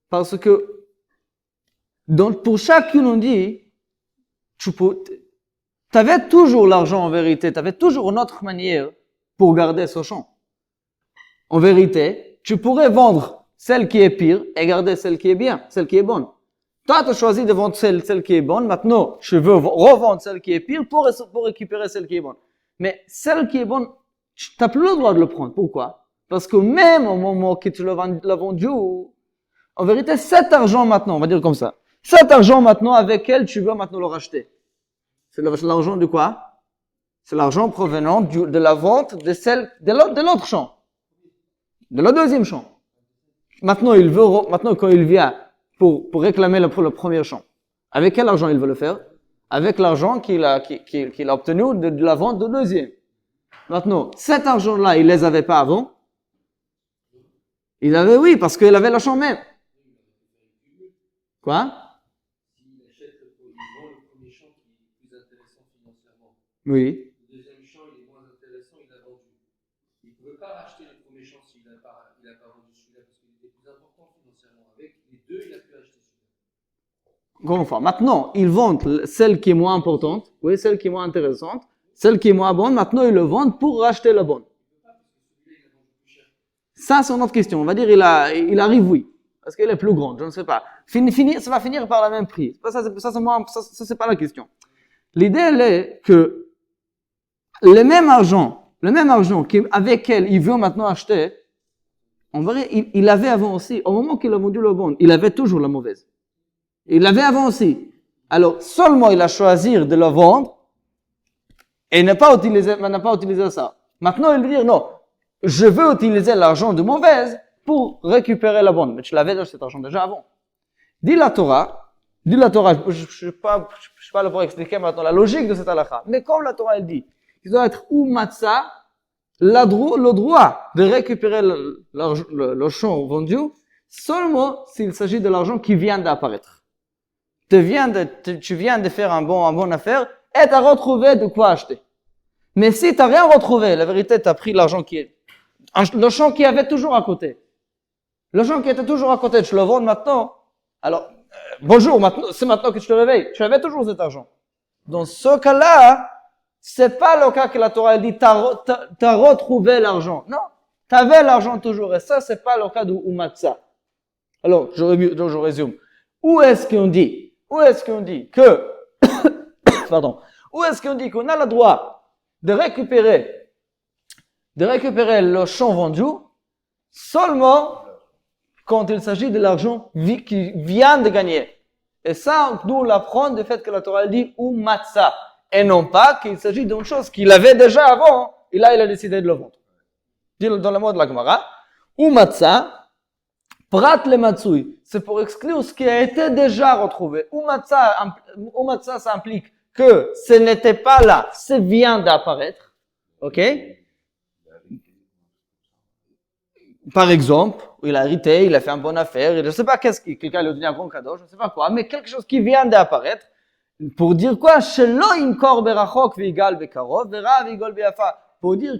Parce que pour chacune on dit, tu avais toujours l'argent en vérité, tu avais toujours une autre manière pour garder ce champ. En vérité, tu pourrais vendre celle qui est pire et garder celle qui est bien, celle qui est bonne. Toi, tu as choisi de vendre celle qui est bonne. Maintenant, je veux revendre celle qui est pire pour récupérer celle qui est bonne. Mais celle qui est bonne, tu n'as plus le droit de le prendre. Pourquoi? Parce que même au moment que tu l'as vendu, en vérité, cet argent maintenant, on va dire comme ça, cet argent maintenant avec elle, tu veux maintenant le racheter. C'est l'argent de quoi? C'est l'argent provenant de la vente de l'autre champ. De la deuxième champ. Maintenant, quand il vient pour réclamer le premier champ, avec quel argent il veut le faire? Avec l'argent qu'il a obtenu de la vente de deuxième. Maintenant, cet argent-là, il les avait pas avant. Il avait, oui, parce qu'il avait le champ même. Quoi? Il achète il vend le premier champ qui est plus intéressant financièrement. Oui. Le deuxième champ, il est moins intéressant, il l'a vendu. Il ne pouvait pas racheter le premier champ s'il n'a pas vendu celui-là parce qu'il était plus important financièrement. Avec les deux, il a pu acheter celui-là. Encore une fois, maintenant, ils vendent celle qui est moins importante, oui, celle qui est moins intéressante, celle qui est moins bonne, maintenant ils le vendent pour racheter la bonne. Ça, c'est une autre question. On va dire, il arrive, oui. Parce qu'elle est plus grande, je ne sais pas. Ça va finir par le même prix. Ça, c'est pas la question. L'idée, elle est que le même argent avec lequel il veut maintenant acheter, en vrai, il avait avant aussi. Au moment qu'il a vendu le bon, il avait toujours la mauvaise. Il l'avait avant aussi. Alors, seulement il a choisi de le vendre et n'a pas utilisé ça. Maintenant, il veut dire, non, je veux utiliser l'argent de mauvaise pour récupérer la bonne. Mais tu l'avais déjà cet argent déjà avant. Dit la Torah, je ne suis pas là pour expliquer maintenant la logique de cette halakha. Mais comme la Torah, elle dit, il doit être ou matzah, le droit de récupérer le champ vendu, seulement s'il s'agit de l'argent qui vient d'apparaître. Tu viens de faire un bon affaire et tu as retrouvé de quoi acheter. Mais si tu n'as rien retrouvé, la vérité, tu as pris l'argent le champ qui avait toujours à côté. Le champ qui était toujours à côté, tu le vends maintenant. Alors, bonjour, c'est maintenant que tu te réveilles. Tu avais toujours cet argent. Dans ce cas-là, c'est pas le cas que la Torah dit, t'as retrouvé l'argent. Non, t'avais l'argent toujours. Et ça, c'est pas le cas de Umatsa. Alors, je résume. Où est-ce qu'on dit que, où est-ce qu'on dit qu'on a le droit de récupérer le champ vendu seulement quand il s'agit de l'argent qui vient de gagner. Et ça, nous l'apprend du fait que la Torah dit Umatsa. Et non pas qu'il s'agit d'une chose qu'il avait déjà avant, et là il a décidé de le vendre. Dans le mot de la Gemara, Umatsa, prat le matsui, c'est pour exclure ce qui a été déjà retrouvé. Umatsa, ça implique que ce n'était pas là, ce vient d'apparaître. Ok? Par exemple, il a hérité, il a fait une bonne affaire, je ne sais pas quelqu'un lui a donné un bon cadeau, je ne sais pas quoi, mais quelque chose qui vient d'apparaître. Pour dire quoi? Pour dire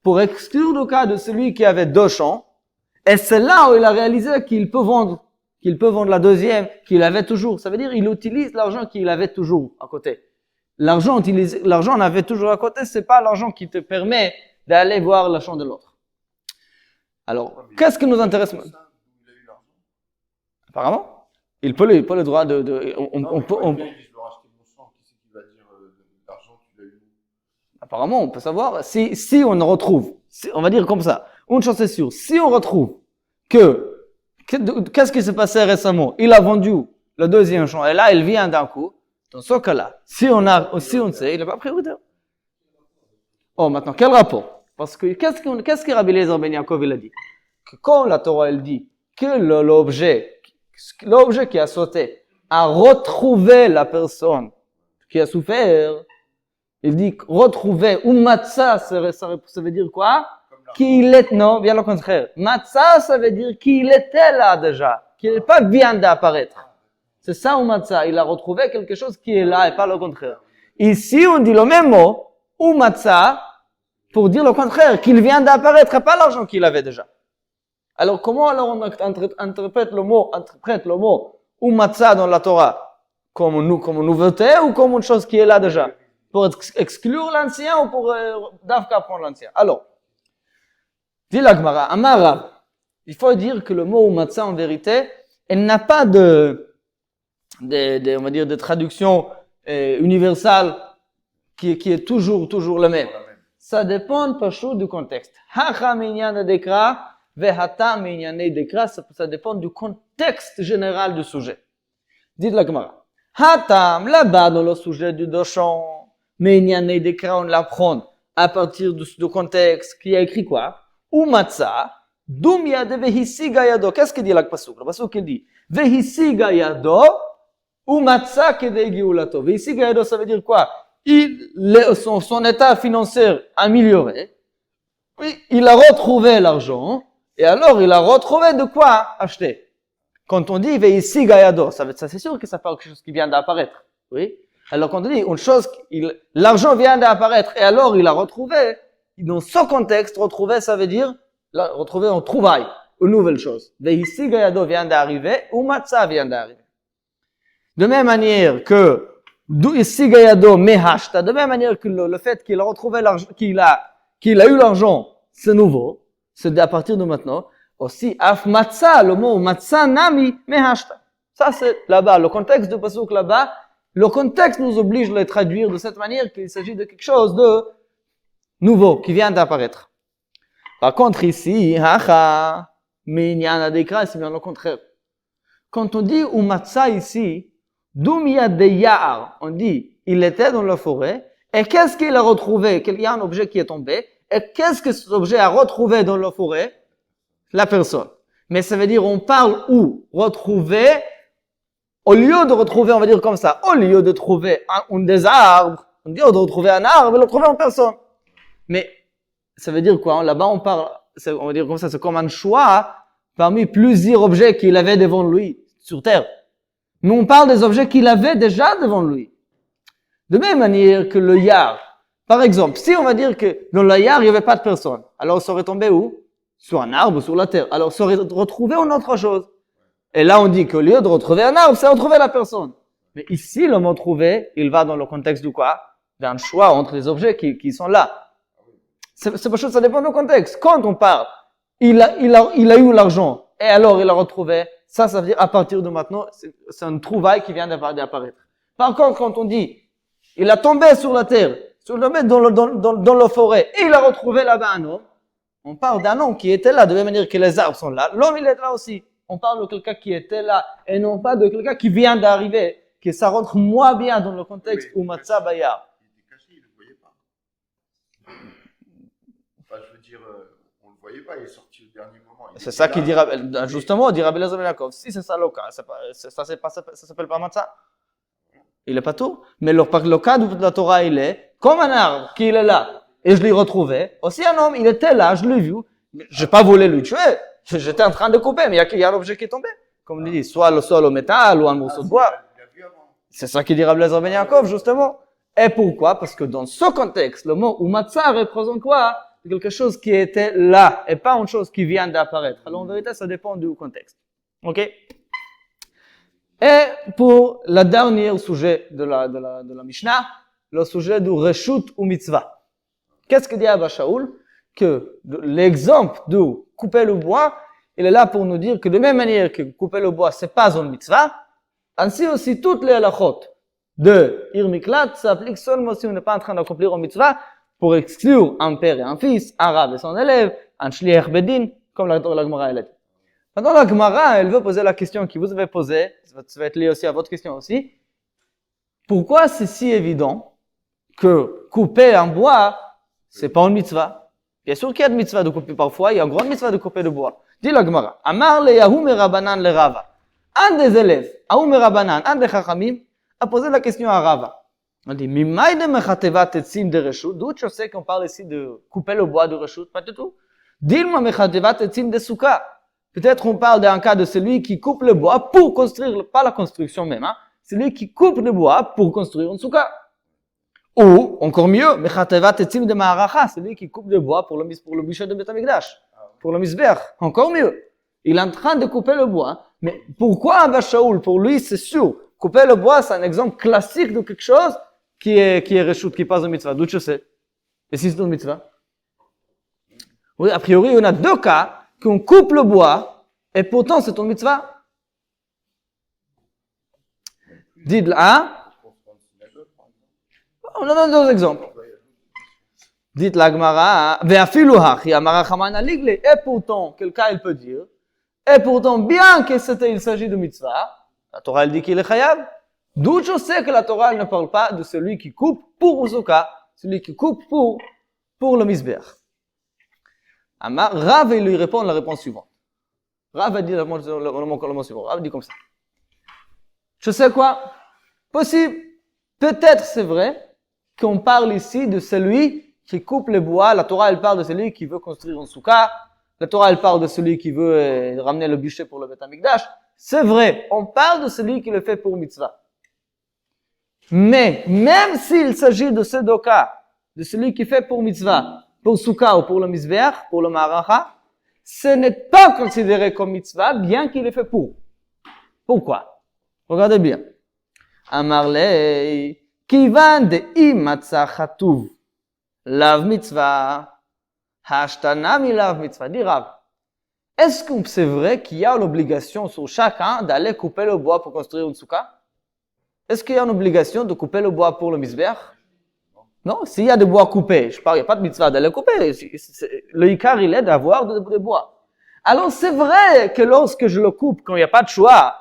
pour exclure le cas de celui qui avait deux champs, et c'est là où il a réalisé qu'il peut vendre la deuxième qu'il avait toujours. Ça veut dire il utilise l'argent qu'il avait toujours à côté. L'argent on avait toujours à côté, c'est pas l'argent qui te permet d'aller voir le champ de l'autre. Alors, qu'est-ce qui nous intéresse? Apparemment, il peut le droit de on peut. Apparemment, on peut savoir si on retrouve, on va dire comme ça. Une chose est sûre, si on retrouve qu'est-ce qui s'est passé récemment? Il a vendu le deuxième champ et là, il vient d'un coup. Dans ce cas-là, si on sait, il n'est pas prioritaire. Oh, maintenant, quel rapport? Parce que qu'est-ce que Rabbi Eliezer ben Yaakov il a dit? Que quand la Torah elle dit que l'objet qui a sauté a retrouvé la personne qui a souffert, il dit retrouver ou matzah, ça veut dire quoi? Non, bien le contraire. Matzah, ça veut dire qu'il était là déjà, qu'il n'est pas vient d'apparaître. C'est ça ou matzah, il a retrouvé quelque chose qui est là et pas le contraire. Ici, on dit le même mot, ou matzah, pour dire le contraire, qu'il vient d'apparaître et pas l'argent qu'il avait déjà. Alors, comment on interprète le mot ou matzah dans la Torah? Comme nouveauté ou comme une chose qui est là déjà? Pour exclure l'ancien ou pour d'Afka prendre l'ancien? Alors, dit la Gemara, Amara, il faut dire que le mot matzah en vérité, elle n'a pas on va dire, de traduction universelle qui est toujours le même. Ça dépend pachou du contexte. Hacha minyan dekra vehata minyan dekra, ça dépend du contexte général du sujet. Dit la Gemara, hatam là-bas dans le sujet du dochon, minyan dekra on l'apprend à partir du contexte qui a écrit quoi? Ou matzah, dum yad vehisiga yado. Qu'est-ce qu'il dit là le pasuk? Le pasuk il dit vehisiga yado ou matzah kedei geulato. Vehisiga yado, ça veut dire quoi? Son état financier amélioré, oui, il a retrouvé l'argent, et alors il a retrouvé de quoi acheter. Quand on dit Veisi Gayado, ça c'est sûr que ça parle de quelque chose qui vient d'apparaître. Oui. Alors quand on dit une chose, l'argent vient d'apparaître, et alors il a retrouvé, dans ce contexte, retrouver, ça veut dire retrouver en trouvaille, une nouvelle chose. Veisi Gayado vient d'arriver, ou Matzah vient d'arriver. De même manière que d'où ici Gayado mehashta, de même manière que le fait qu'il a retrouvé l'argent, qu'il a eu l'argent, c'est nouveau, c'est à partir de maintenant. Aussi, af matza, le mot matza nami mehashta. Ça, c'est là-bas, le contexte de pasuk là-bas, le contexte nous oblige de le traduire de cette manière qu'il s'agit de quelque chose de nouveau, qui vient d'apparaître. Par contre, ici, haha, minyan adekra, c'est bien le contraire. Quand on dit umatsa ici, d'où il y a des ya'ar, on dit, il était dans la forêt, et qu'est-ce qu'il a retrouvé? Il y a un objet qui est tombé, et qu'est-ce que cet objet a retrouvé dans la forêt? La personne. Mais ça veut dire, on parle où? Retrouver, au lieu de retrouver, on va dire comme ça, au lieu de trouver un des arbres, on dit, de retrouver un arbre, et le trouver en personne. Mais, ça veut dire quoi? Là-bas, on parle, on va dire comme ça, c'est comme un choix parmi plusieurs objets qu'il avait devant lui, sur terre. Mais on parle des objets qu'il avait déjà devant lui. De même manière que le yard. Par exemple, si on va dire que dans le yard, il n'y avait pas de personne, alors ça aurait tombé où? Sur un arbre, sur la terre. Alors ça aurait retrouvé une autre chose. Et là, on dit qu'au lieu de retrouver un arbre, c'est retrouver la personne. Mais ici, le mot trouver, il va dans le contexte de quoi? D'un choix entre les objets qui sont là. C'est pas chose, ça dépend du contexte. Quand on parle, il a eu l'argent, et alors il l'a retrouvé, ça veut dire à partir de maintenant, c'est un trouvaille qui vient d'apparaître. Par contre, quand on dit, il a tombé sur la terre, dans la forêt, et il a retrouvé là-bas un homme, on parle d'un homme qui était là, de la même manière que les arbres sont là, l'homme il est là aussi. On parle de quelqu'un qui était là, et non pas de quelqu'un qui vient d'arriver, que ça rentre moins bien dans le contexte où Matzah Bayar. Il était caché, il ne le voyait pas. Enfin, je veux dire, on ne le voyait pas, il est sorti au dernier moment. C'est ça qui dit, justement, dit Rabbi Elazar ben Yaakov. Si c'est ça le cas, ça s'appelle pas Matzah. Il est pas tout. Mais le cas de la Torah, il est comme un arbre qui est là, et je l'ai retrouvé. Aussi un homme, il était là, je l'ai vu. Je n'ai pas voulu le tuer. J'étais en train de couper, mais il y a un objet qui est tombé. Comme on dit, soit le sol au métal ou un morceau de bois. C'est ça qui dit Rabbi Elazar ben Yaakov, justement. Et pourquoi? Parce que dans ce contexte, le mot Umatzah représente quoi? Quelque chose qui était là, et pas une chose qui vient d'apparaître. Alors en vérité, ça dépend du contexte. Ok? Et pour le dernier sujet de la Mishnah, le sujet du Reshut ou Mitzvah. Qu'est-ce que dit Abba Shaul? Que l'exemple de couper le bois, il est là pour nous dire que de même manière que couper le bois, c'est pas une mitzvah, ainsi aussi toutes les halachot de Ir Miklat s'appliquent seulement si on n'est pas en train d'accomplir une mitzvah pour exclure un père et un fils, un rab et son élève, un shliach bedin, comme la Gemara elle a dit. Maintenant la Gemara, elle veut poser la question qui vous avez posée, ça va être lié aussi à votre question aussi. Pourquoi c'est si évident que couper un bois, c'est pas une mitzvah? Bien sûr qu'il y a de mitzvah de couper parfois, il y a une grande mitzvah de couper le bois. Dit la Gemara, Amar le Yahu merabanan le Rava. Un des élèves, Yahu merabanan, un des chachamim, a posé la question à Rava. On dit, Mimay de mechatevat etzim de reshut, d'où tu sais qu'on parle ici de couper le bois de reshut? Pas du tout. Dilma mechatevat etzim de souka. Peut-être on parle d'un cas de celui qui coupe le bois pour construire, pas la construction même, hein, celui qui coupe le bois pour construire une souka. Ou, encore mieux, mechatevat etzim de ma'aracha, celui qui coupe le bois pour le bûcher de Beth Amikdash, pour le misbech. Encore mieux. Il est en train de couper le bois. Mais pourquoi Abba Shaul? Pour lui, c'est sûr. Couper le bois, c'est un exemple classique de quelque chose qui est reshut, qui passe au mitzvah. D'où je sais? Et si c'est une mitzvah? Oui, a priori, on a deux cas qu'on coupe le bois, et pourtant c'est une mitzvah. Dites là, on a deux exemples. Dites la Gemara, ve'afilu hachi amara chaman aligli. Et pourtant, quel cas il peut dire? Et pourtant, bien que il s'agit de mitzvah, la Torah elle dit qu'il est chayav. D'où je sais que la Torah elle ne parle pas de celui qui coupe pour Uzuka, celui qui coupe pour le misbech. Rav lui répond la réponse suivante. Rav a dit le mot suivant. Rav dit comme ça. Je sais quoi? Possible. Peut-être c'est vrai qu'on parle ici de celui qui coupe les bois. La Torah elle parle de celui qui veut construire un soukha. La Torah elle parle de celui qui veut ramener le bûcher pour le Beth Amikdash. C'est vrai. On parle de celui qui le fait pour mitzvah. Mais même s'il s'agit de ces deux cas, de celui qui fait pour mitzvah, pour soukha ou pour le misbech, pour le ma'aracha, ce n'est pas considéré comme mitzvah, bien qu'il est fait pour. Pourquoi? Regardez bien. Amarlei, Kivan de imatza chatuv. Lav mitzvah. Hashtana mi lav mitzvah. Dit Rav. Est-ce que c'est vrai qu'il y a l'obligation sur chacun d'aller couper le bois pour construire une souka? Est-ce qu'il y a une obligation de couper le bois pour le misbeach? Non, s'il y a des bois coupés, je parle, il n'y a pas de mitzvah d'aller couper. Le ikar, il est d'avoir des bois. Alors, c'est vrai que lorsque je le coupe, quand il n'y a pas de choix,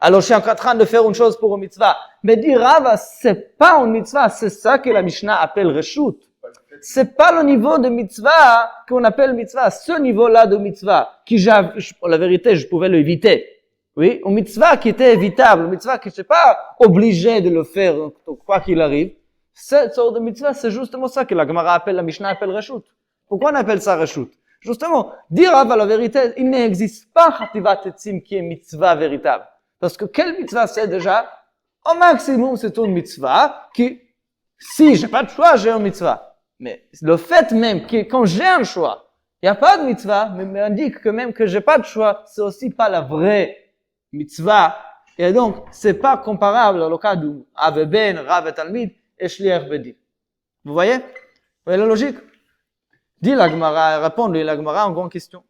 alors je suis en train de faire une chose pour une mitzvah. Mais dire Rav, c'est pas une mitzvah, c'est ça que la Mishnah appelle reshut. C'est pas le niveau de mitzvah qu'on appelle mitzvah, ce niveau-là de mitzvah, la vérité, je pouvais l'éviter. Oui, une mitzvah qui était évitable, une mitzvah que je suis pas obligé de le faire, quoi qu'il arrive. Cette sorte de mitzvah, c'est justement ça que la Gemara appelle, la Mishnah appelle reshut. Pourquoi on appelle ça reshut? Justement, dire à la vérité, il n'existe pas chativat etzim qui est mitzvah véritable. Parce que quelle mitzvah c'est déjà? Au maximum, c'est une mitzvah qui, si j'ai pas de choix, j'ai une mitzvah. Mais le fait même que quand j'ai un choix, il n'y a pas de mitzvah, mais m'indique que même que j'ai pas de choix, c'est aussi pas la vraie mitzvah. Et donc, c'est pas comparable au cas du Ave Ben, Rav et Talmid et Shliach Bedin. Vous voyez? Vous voyez la logique? Dit la Gemara, répond-lui la Gemara en grande question.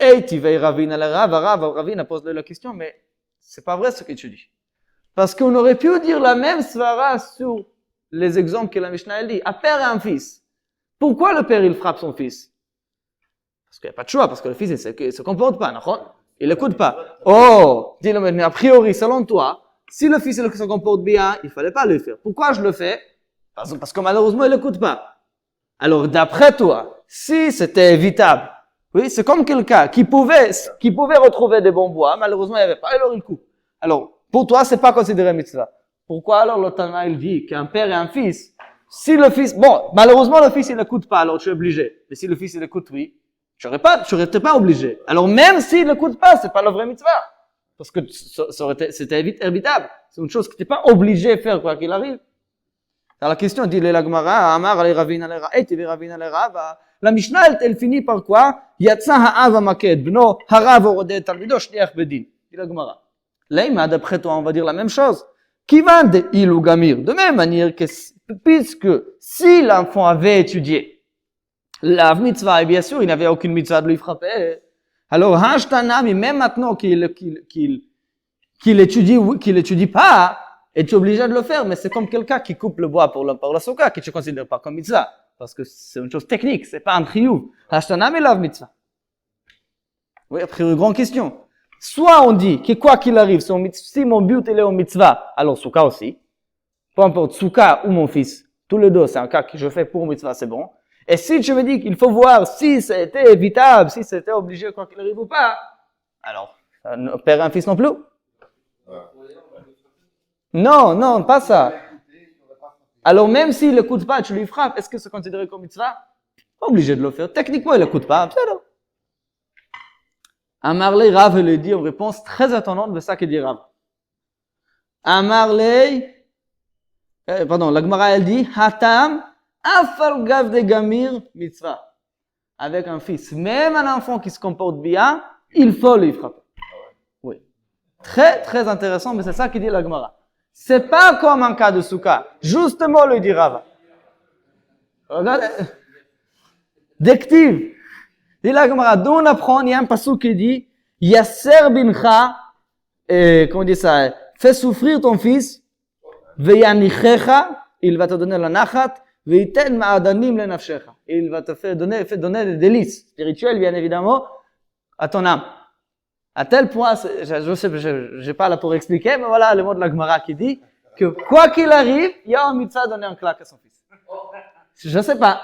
Eitivei Ravina le Ravina pose la question, mais c'est pas vrai ce que tu dis. Parce qu'on aurait pu dire la même svara sur les exemples que la Mishnah elle dit. Un père et un fils. Pourquoi le père il frappe son fils? Parce qu'il n'y a pas de choix, parce que le fils il se comporte pas, il n'écoute pas. Oh, dis-le mais a priori, selon toi, si le fils il se comporte bien, il fallait pas le faire. Pourquoi je le fais? Parce que malheureusement il n'écoute pas. Alors d'après toi, si c'était évitable, oui, c'est comme quelqu'un qui pouvait retrouver des bons bois, malheureusement il n'y avait pas, alors il coupe. Alors, pour toi, c'est pas considéré mitzvah. Pourquoi alors le Tana il dit qu'un père et un fils, si le fils, bon, malheureusement le fils il n'écoute pas, alors tu es obligé. Mais si le fils il écoute, oui, tu n'étais pas obligé. Alors même s'il n'écoute pas, c'est pas le vrai mitzvah. Parce que c'était évitable. C'est une chose que tu n'es pas obligé de faire quoi qu'il arrive. Alors la question dit la Gemara, Amar ale Ravina le Rava. La Mishnah elle finit par quoi? Yatsa ha'ava maked bno harav orodeh talmido shliach bedin. Dit la Gemara. Là, d'après toi, on va dire la même chose. Kivan de il ou gamir. De même manière que, puisque si l'enfant avait étudié la mitzvah, et bien sûr, il n'avait aucune mitzvah de lui frapper. Alors, Hashtanami, même maintenant qu'il étudie pas, et tu es obligé de le faire, mais c'est comme quelqu'un qui coupe le bois pour la souka, que tu ne considères pas comme mitzvah. Parce que c'est une chose technique, c'est pas un chiyuv. Hashtanami lav mitzvah. Oui, après, une grande question. Soit on dit que quoi qu'il arrive, si mon but il est au mitzvah, alors souka aussi. Peu importe, souka ou mon fils, tous les deux, c'est un cas que je fais pour mitzvah, c'est bon. Et si tu me dis qu'il faut voir si c'était évitable, si c'était obligé quoi qu'il arrive ou pas, alors, père et un fils non plus. Non, pas ça. Alors même s'il n'écoute pas, tu lui frappes, est-ce que c'est considéré comme mitzvah? Pas obligé de le faire. Techniquement, il n'écoute pas, c'est là. Amarley Rav le dit en réponse très étonnante de ça que dit Rav. Amarley, la Gemara elle dit, Hatam, afal gav de gamir mitzvah. Avec un fils, même un enfant qui se comporte bien, il faut lui frapper. Oui. Très, très intéressant, mais c'est ça que dit la Gemara. C'est pas comme un cas de souka. Justement, le dit Rav. Regardez. D'ective. Dit la Gemara, d'où on apprend, il y a un passage qui dit, Yasser bincha, comment on dit ça, fais souffrir ton fils, veyanichecha, il va te donner la nachat, veiten ma'adanim le nafshecha. Il va te faire donner des délices spirituels, bien évidemment, à ton âme. À tel point, je sais, j'ai pas là pour expliquer, mais voilà le mot de la Gemara qui dit que quoi qu'il arrive, il y a un mitzvah donner un claque à son fils. Je sais pas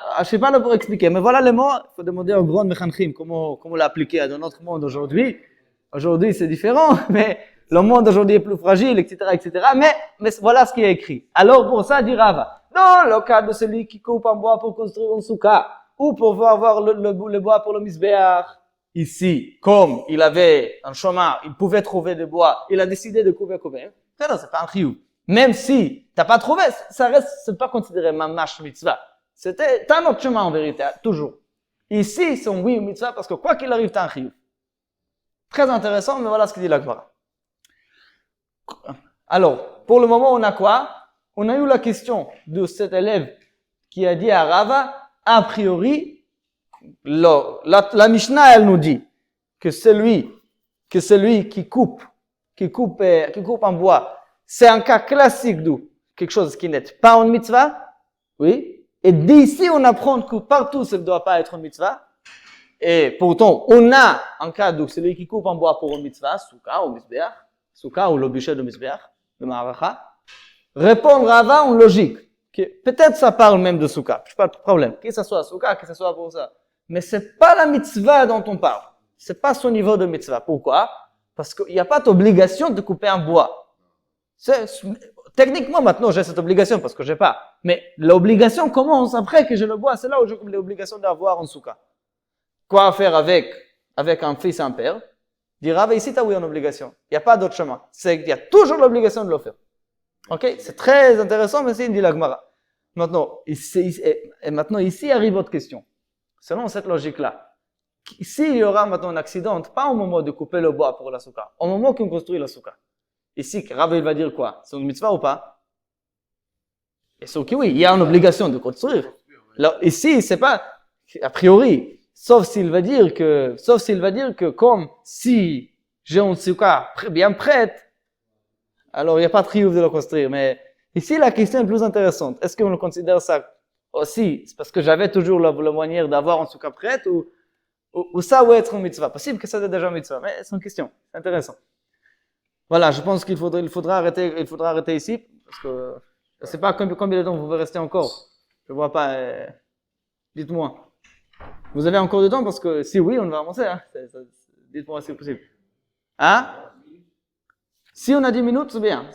là pour expliquer, mais voilà le mot, il faut demander au grand mechanchim comment l'appliquer dans notre monde aujourd'hui. Aujourd'hui, c'est différent, mais le monde aujourd'hui est plus fragile, etc. Mais voilà ce qui est écrit. Alors, pour ça, dit Rava, dans le cas de celui qui coupe un bois pour construire un souka, ou pour avoir le bois pour le misbéach, ici, comme il avait un chemin, il pouvait trouver des bois, il a décidé de couper. C'est pas un chiyuv. Même si t'as pas trouvé, ça reste, c'est pas considéré mamash mitzvah. T'as un autre chemin en vérité, toujours. Ici, c'est un oui mitzvah parce que quoi qu'il arrive, t'as un chiyuv. Très intéressant, mais voilà ce que dit la Gemara. Alors, pour le moment, on a quoi? on a eu la question de cet élève qui a dit à Rava, a priori, la Mishnah, elle nous dit que celui qui coupe en bois, c'est un cas classique d'où quelque chose qui n'est pas en mitzvah, oui. Et d'ici, on apprend que partout, ça ne doit pas être en mitzvah. Et pourtant, on a un cas d'où celui qui coupe en bois pour une mitzvah, souka ou misbeach, souka ou le bûcher de misbeach, de ma'aracha. Répondre Rava en logique. Que peut-être ça parle même de souka, pas de problème. Que ce soit souka, que ce soit pour ça. Mais c'est pas la mitzvah dont on parle. C'est pas son niveau de mitzvah. Pourquoi? Parce qu'il n'y a pas d'obligation de couper en bois. Techniquement, maintenant, j'ai cette obligation parce que j'ai pas. Mais l'obligation commence après que je le bois. C'est là où j'ai l'obligation d'avoir un souka. Quoi faire avec un fils et un père? Dira, ici, tu as oui une obligation. Il n'y a pas d'autre chemin. Il y a toujours l'obligation de le faire. Ok? C'est très intéressant, mais c'est une dit la Gemara. Maintenant, ici arrive votre question. Selon cette logique-là, s'il y aura maintenant un accident, pas au moment de couper le bois pour la souka, au moment qu'on construit la souka. Ici, Rav va dire quoi? C'est une mitzvah ou pas? Et sûr que oui, il y a une obligation de construire. Alors, ici, c'est pas, a priori, sauf s'il va dire que comme si j'ai une souka bien prête, alors il n'y a pas de triomphe de le construire. Mais ici, la question est plus intéressante. Est-ce qu'on considère ça aussi? C'est parce que j'avais toujours la manière d'avoir une souka prête ou ça va être une mitzvah? Possible que ça soit déjà une mitzvah, mais c'est une question. C'est intéressant. Voilà, je pense qu'il faudra arrêter ici, parce que je ne sais pas combien de temps vous pouvez rester encore. Je ne vois pas. Dites-moi. Vous avez encore de temps, parce que si oui, on va avancer. Hein. Dites-moi si c'est possible. Hein? Si on a 10 minutes, c'est bien.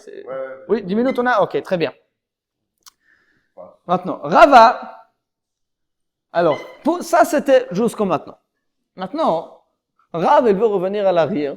Oui, 10 minutes on a? Ok, très bien. Maintenant, Rava. Alors, ça c'était jusqu'au maintenant. Maintenant, Rav, il veut revenir à l'arrière.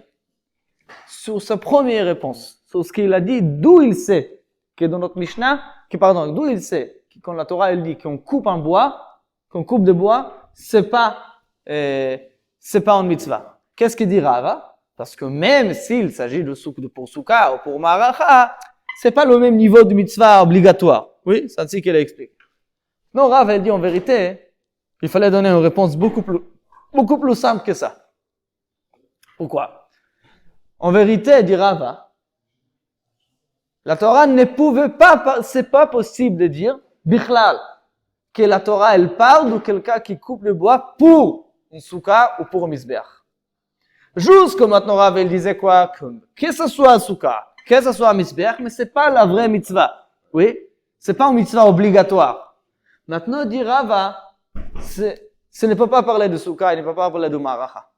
Sur sa première réponse, sur ce qu'il a dit, d'où il sait que dans notre Mishnah, d'où il sait que quand la Torah elle dit qu'on coupe en bois, qu'on coupe de bois, c'est pas une mitzvah. Qu'est-ce qu'il dit Rava? Parce que même s'il s'agit de pour souka ou pour maracha, c'est pas le même niveau de mitzvah obligatoire. Oui, c'est ainsi qu'elle explique. Non, Rav elle dit en vérité, il fallait donner une réponse beaucoup plus simple que ça. Pourquoi? En vérité, dit Rava, la Torah ne pouvait pas, c'est pas possible de dire, bichlal, que la Torah, elle parle de quelqu'un qui coupe le bois pour un souka ou pour un misbeach. Jusque maintenant, Rava, elle disait quoi? Que ce soit un souka, que ce soit un misbeach, mais c'est pas la vraie mitzvah. Oui? C'est pas une mitzvah obligatoire. Maintenant, dit Rava, ce ne peut pas parler de souka, il ne peut pas parler de maracha.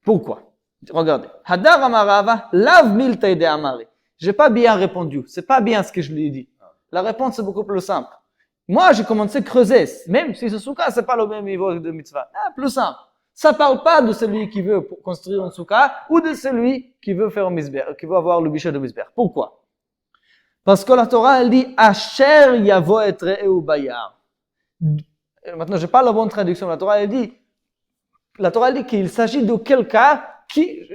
Pourquoi? Regardez. Hadar amarava, lav milta de amari. J'ai pas bien répondu. C'est pas bien ce que je lui ai dit. La réponse est beaucoup plus simple. Moi, j'ai commencé à creuser. Même si ce souka, c'est pas le même niveau de mitzvah. Plus simple. Ça parle pas de celui qui veut construire un souka ou de celui qui veut faire un misber, qui veut avoir le bûcher de misber. Pourquoi? Parce que la Torah, elle dit, Asher yavo etre eu bayar. Maintenant, j'ai pas la bonne traduction. La Torah, elle dit qu'il s'agit de quelqu'un qui,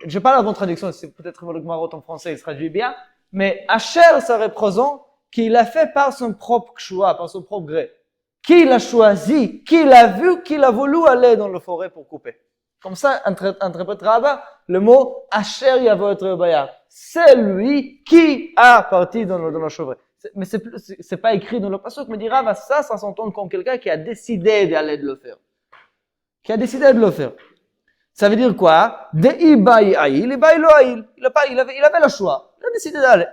j'ai pas la bonne traduction, c'est peut-être le Gmarot en français, il se traduit bien, mais Asher, ça représente qu'il a fait par son propre choix, par son propre gré. Qu'il a choisi, qu'il a vu, qu'il a voulu aller dans la forêt pour couper. Comme ça, interprète Rava le mot Asher yavo etre bayar. C'est lui qui a parti dans la chevrerie. Mais c'est pas écrit dans le passage, mais dit Rava, ça s'entend comme quelqu'un qui a décidé d'aller de le faire. Qui a décidé de le faire. Ça veut dire quoi? Il avait le choix. Il a décidé d'aller.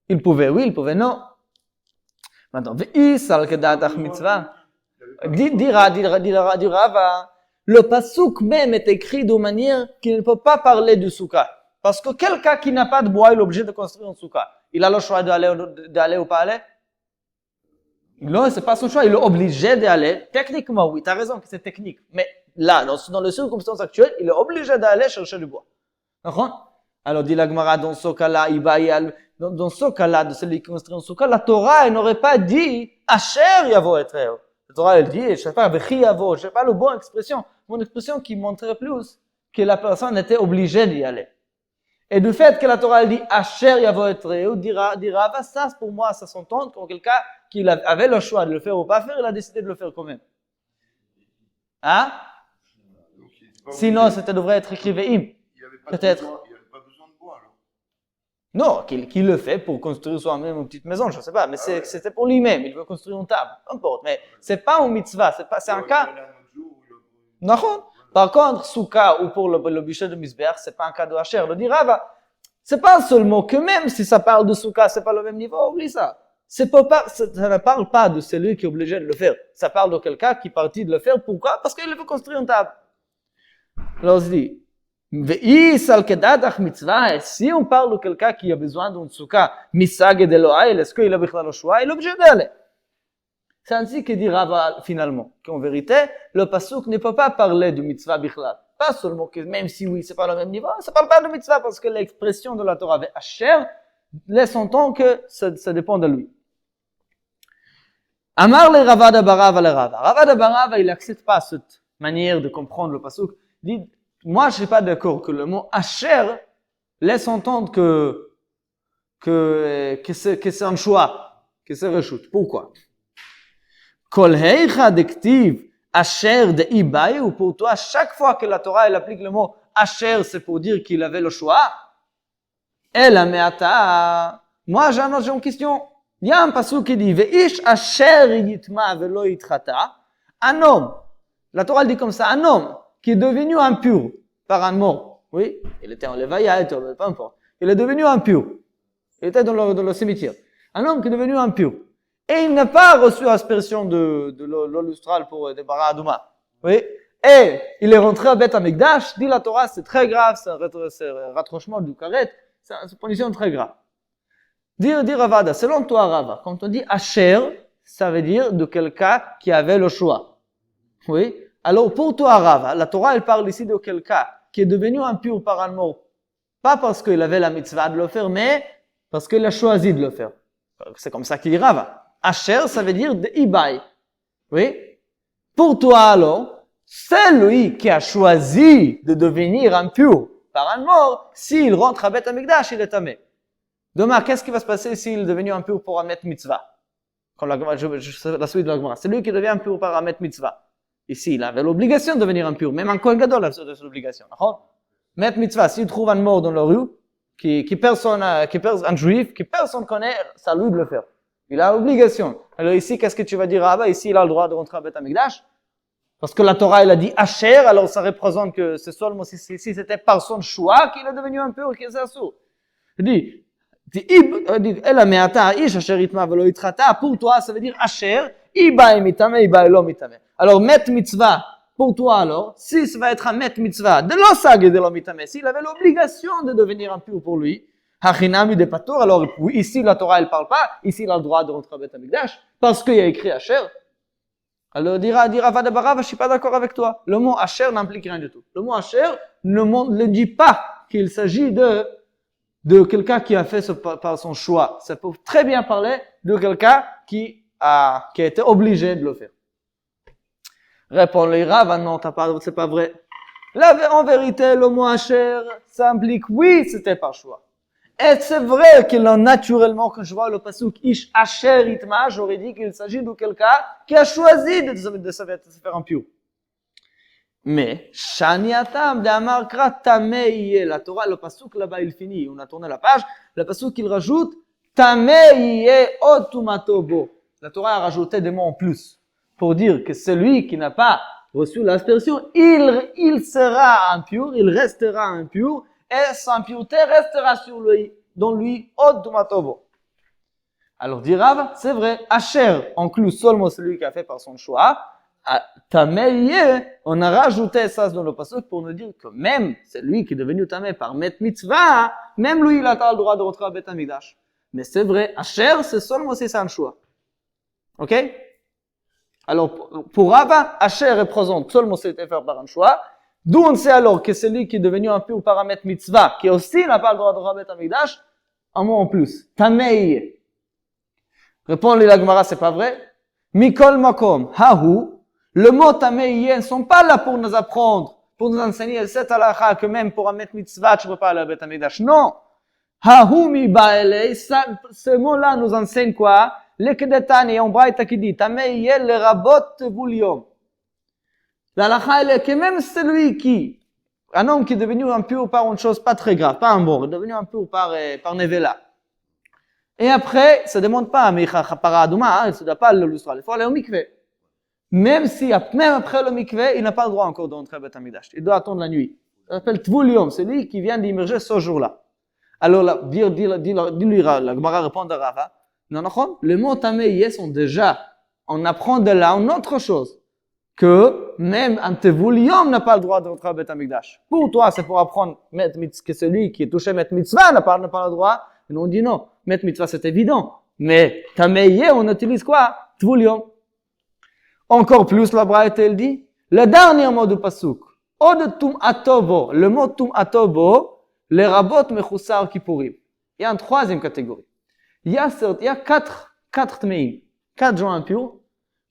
Il pouvait oui, il pouvait non. Maintenant, dit Rava, le pasuk même est écrit de manière qu'il ne peut pas parler du souka. Parce que quelqu'un qui n'a pas de bois, il est obligé de construire un souka. Il a le choix d'aller ou pas aller? Non, c'est pas son choix, il est obligé d'aller. Techniquement, oui, tu as raison que c'est technique. Mais là, dans les circonstances actuelles, il est obligé d'aller chercher du bois. D'accord? Alors, dit la Gemara, dans ce cas-là, dans ce cas-là, de celui qui construit un souka, la Torah, elle n'aurait pas dit, Asher yavo etreo. La Torah, elle dit, je sais pas, Vechi yavo, je sais pas le bon expression. Mon expression qui montrait plus que la personne était obligée d'y aller. Et du fait que la Torah elle dit Asher Yavo et Reu, dira ça pour moi, ça s'entend quand quelqu'un qui avait le choix de le faire ou pas faire, il a décidé de le faire quand même. Hein? Donc, il était pas Sinon, obligé. ça devrait être écrit Ve'im. Il avait pas peut-être. il avait pas besoin de bois, alors. Non, qu'il le fait pour construire soi-même une petite maison, je ne sais pas, mais c'était pour lui-même, il veut construire une table, peu importe. Mais c'est pas un mitzvah, c'est un cas. Non. Par contre, souka ou pour le bûcher de Misbeach, c'est pas un cas de Hacher. Le dire Rava, c'est pas seulement que même si ça parle de souka, c'est pas le même niveau, oublie ça. Ça ne parle pas de celui qui est obligé de le faire. Ça parle de quelqu'un qui est parti de le faire. Pourquoi? Parce qu'il veut construire une table. Alors, on se dit, si on parle de quelqu'un qui a besoin d'une souka, misag de l'oaïl, est-ce qu'il a besoin de choix? Il est obligé d'aller. C'est ainsi que dit Rava finalement, qu'en vérité, le pasuk ne peut pas parler de mitzvah bichlal. Pas seulement que, même si oui, c'est pas le même niveau, ça parle pas de mitzvah parce que l'expression de la Torah avec Asher laisse entendre que ça dépend de lui. Amar le Rava de Barava le Rava. Rava de Barava, il n'accepte pas cette manière de comprendre le pasuk. Il dit, moi, je suis pas d'accord que le mot Asher laisse entendre que c'est un choix, que c'est rechute. Pourquoi? Kol heicha dektiv Asher de Ibaï, ou pour toi, chaque fois que la Torah elle applique le mot Asher, c'est pour dire qu'il avait le choix. Elle a meata. Moi, j'ai une question. Il y a un pasuk qui dit Veish Asher yitma velo yitrata. Un homme, la Torah dit comme ça, un homme qui est devenu impur par un mort. Oui, il était en levaya, peu importe. Il est devenu impur. Il était dans le cimetière. Un homme qui est devenu impur. Et il n'a pas reçu l'aspersion de l'eau lustrale pour des bara adouma. Oui. Et il est rentré à Beth Amikdash, dit la Torah, c'est très grave, c'est un rapprochement du karet, c'est une punition très grave. Dire Ravada, selon toi Rava, quand on dit Asher, ça veut dire de quelqu'un qui avait le choix. Oui. Alors pour toi Rava, la Torah elle parle ici de quelqu'un qui est devenu impur par un mort. Pas parce qu'il avait la mitzvah de le faire, mais parce qu'il a choisi de le faire. C'est comme ça qu'il dit Rava. Asher, ça veut dire de Ibaï. Oui. Pour toi, alors, c'est lui qui a choisi de devenir impur par un mort. S'il rentre à Beth Amikdash, il est tamé. Demain, qu'est-ce qui va se passer s'il est devenu impur pour un mitzvah? Comme la suite de la Gemara. C'est lui qui devient impur par un mitzvah. Ici, il avait l'obligation de devenir impur. Même un Kohen Gadol a cette obligation. Met mitzvah, s'il trouve un mort dans la rue, un juif, que personne connaît, c'est à lui de le faire. Il a l'obligation. Alors ici, qu'est-ce que tu vas dire? Ah bah ici, il a le droit de rentrer à Beth Amikdash. Parce que la Torah, elle a dit Asher, alors ça représente que c'est seulement si c'était par son choix qu'il est devenu impur et qu'il s'est assourd. Il dit, Ela me'ata ish asher itma velo yitrata, pour toi, ça veut dire Asher, iba mitame, iba elo mitame. Alors, met mitzvah, pour toi alors, si ça va être un met mitzvah, de l'osag et de l'omitame, s'il avait l'obligation de devenir impur pour lui, Hachinami de Pator, alors oui, ici la Torah elle parle pas, ici il a le droit de rentrer à Beth Amikdash, parce qu'il y a écrit Asher. Alors dira Vada Barava, je suis pas d'accord avec toi. Le mot Asher n'implique rien du tout. Le mot Asher ne dit pas qu'il s'agit de quelqu'un qui a fait par son choix. Ça peut très bien parler de quelqu'un qui a été obligé de le faire. Répond le Rav, non, c'est pas vrai. Là, en vérité, le mot Asher, ça implique, oui, c'était par choix. Et c'est vrai que là, naturellement, quand je vois le pasuk Ish Asher Itma, j'aurais dit qu'il s'agit de quelqu'un qui a choisi de se faire impur. Mais, Shaniatam de Amarkra Tameiye, la Torah, le pasuk là-bas, il finit, on a tourné la page, le pasuk il rajoute Tameiye Otumatobo. La Torah a rajouté des mots en plus pour dire que celui qui n'a pas reçu l'aspersion, il sera impur, il restera impur, et sa impureté restera sur lui, dans lui, Otumatobo. Alors, dit Rav, c'est vrai, Asher inclut seulement celui qui a fait par son choix. Tameiye, on a rajouté ça dans le pasuk pour nous dire que même celui qui est devenu tamé par met mitzvah, même lui, il a pas le droit de rentrer à Beth Amikdash. Mais c'est vrai, Asher, c'est seulement si c'est un choix. Ok? Alors, pour Rava, Asher représente seulement si c'était fait par un choix. D'où on sait alors que celui qui est devenu impur par un met mitzvah, qui aussi n'a pas le droit de rentrer à Beth Amikdash, un mot en plus. Tameiye. Répond-lui la Gemara, c'est pas vrai? Mikol makom, hahu. Le mot tameiye ne sont pas là pour nous apprendre pour nous enseigner cette halakha que même pour un maître mitzvah, tu ne peux pas aller à Beth Amikdash. Non. Hahumi ba'elei, ce mot-là nous enseigne quoi? L'Ekedetani, en braïta qui dit, Tamei yel le rabot vuliom. L'halakha, elle est que même celui qui, un homme qui est devenu impur par une chose pas très grave, pas un mort, devenu impur par nevela. Et après, ça ne demande pas, mais il ne doit pas le soir, il faut aller au mikveh. Même après le mikveh, il n'a pas le droit encore d'entrer à Beth Amikdash. Il doit attendre la nuit. Ça s'appelle Tvulium, c'est lui qui vient d'immerger ce jour-là. Alors, dis-lui, la Gemara répond à Rava, non, les mots Tamei sont déjà, on apprend de là une autre chose, que même un Tvulium n'a pas le droit d'entrer à Beth Amikdash. Pour toi, c'est pour apprendre que celui qui est touché Met Mitzvah n'a pas le droit. Et nous on dit non, Met Mitzvah c'est évident. Mais Tamei, on utilise quoi? Tvulium. Encore plus, la Braïta, elle dit, le dernier mot du Pasuk, Od Tum Atobo, le mot Tum Atobo, les rabot mechusar kippurim. Il y a une troisième catégorie. Il y a quatre tmeim, 4 gens impurs,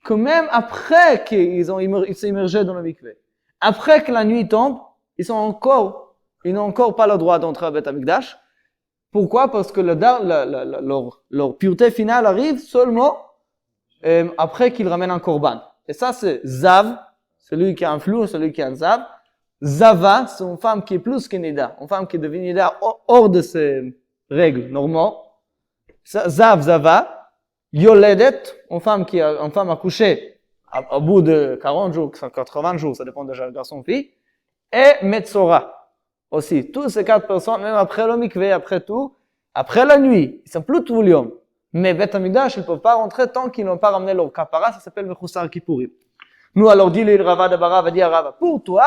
que même après qu'ils s'est immergés dans le mikveh, après que la nuit tombe, ils n'ont encore pas le droit d'entrer à Beth Amikdash. Pourquoi? Parce que leur pureté finale arrive seulement après qu'ils ramènent un korban. Et ça, c'est Zav, celui qui a un flou, celui qui a un Zav. Zava, c'est une femme qui est plus que Nida, une femme qui est devenue Nida hors de ses règles normales. Zava. Yoledet, une femme accouchée au bout de 40 jours, 80 jours, ça dépend déjà de garçon ou fille. Et Metzora aussi. Toutes ces 4 personnes, même après le mikveh, après tout, après la nuit, ils sont plus Tvulium. Mais Beth Amikdash, ils ne peuvent pas rentrer tant qu'ils n'ont pas ramené leur kapara, ça s'appelle Mechusar Kippurim. Nous, alors, dit le Rava de Bara, va dire Rava, pour toi,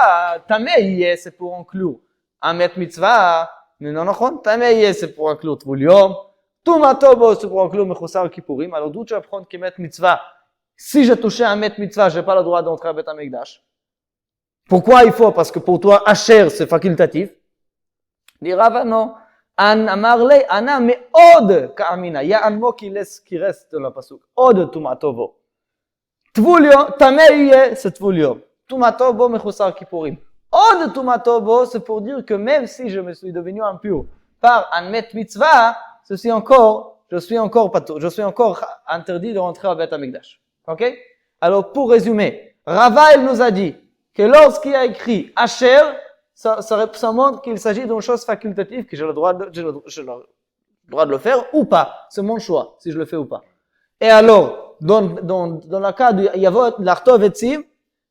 Tamei, c'est pour inclure un Met Mitzvah, mais non, Tamei, c'est pour inclure Tvulium, Tumatobo, c'est pour inclure Mechusar Kippurim. Alors, d'où tu apprends que Met Mitzvah, si j'ai touché un Met Mitzvah, je n'ai pas le droit d'entrer à Beth Amikdash. Pourquoi il faut? Parce que pour toi, Asher, c'est facultatif. Dit Rava, non. An amarle, ana me od ka'amina. Il y a un mot qui reste dans le pasuk. Od tumatobo. Tvulium, Tamei, c'est Tvulium. Tumatobo, mechusar kippurim. Od tumatobo, c'est pour dire que même si je me suis devenu impur par un Met Mitzvah, je suis encore interdit de rentrer à Beth Amikdash. Ok? Alors, pour résumer, Rava, il nous a dit que lorsqu'il a écrit Asher, ça montre qu'il s'agit d'une chose facultative, que j'ai le droit de le faire ou pas. C'est mon choix, si je le fais ou pas. Et alors, dans le cas de Yavot, l'Artov et Tzim,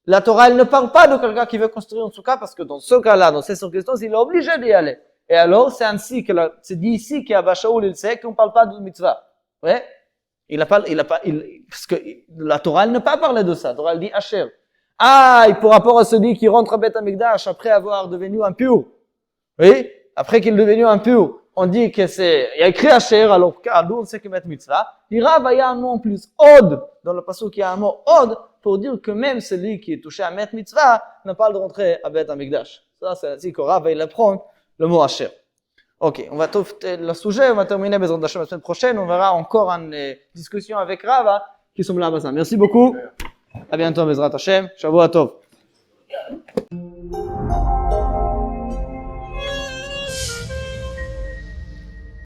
la Torah, elle ne parle pas de quelqu'un qui veut construire un soukha, parce que dans ce cas-là, dans ces circonstances, il est obligé d'y aller. Et alors, c'est dit ici qu'Abba Shaul, il sait qu'on ne parle pas de mitzvah. Ouais? Parce que la Torah, elle ne pas parler de ça. La Torah, elle dit Asher. Ah, pour rapport à celui qui rentre à Beth Amikdash après avoir devenu impur. Oui? Après qu'il est devenu impur, on dit que il y a écrit Asher, alors nous on sait que mettre mitzvah. Il y a un mot en plus, Od. Dans le passage, il y a un mot Od pour dire que même celui qui est touché à mettre mitzvah n'a pas le droit de rentrer à Beth Amikdash. Ça, c'est ainsi que Rav va y apprendre le mot Asher. Ok, on va le sujet, on va terminer Bezrat Hashem la semaine prochaine. On verra encore une discussion avec Rav qui sont là-bas. Merci beaucoup. À bientôt, Bezrat Hashem. Shavua Tov.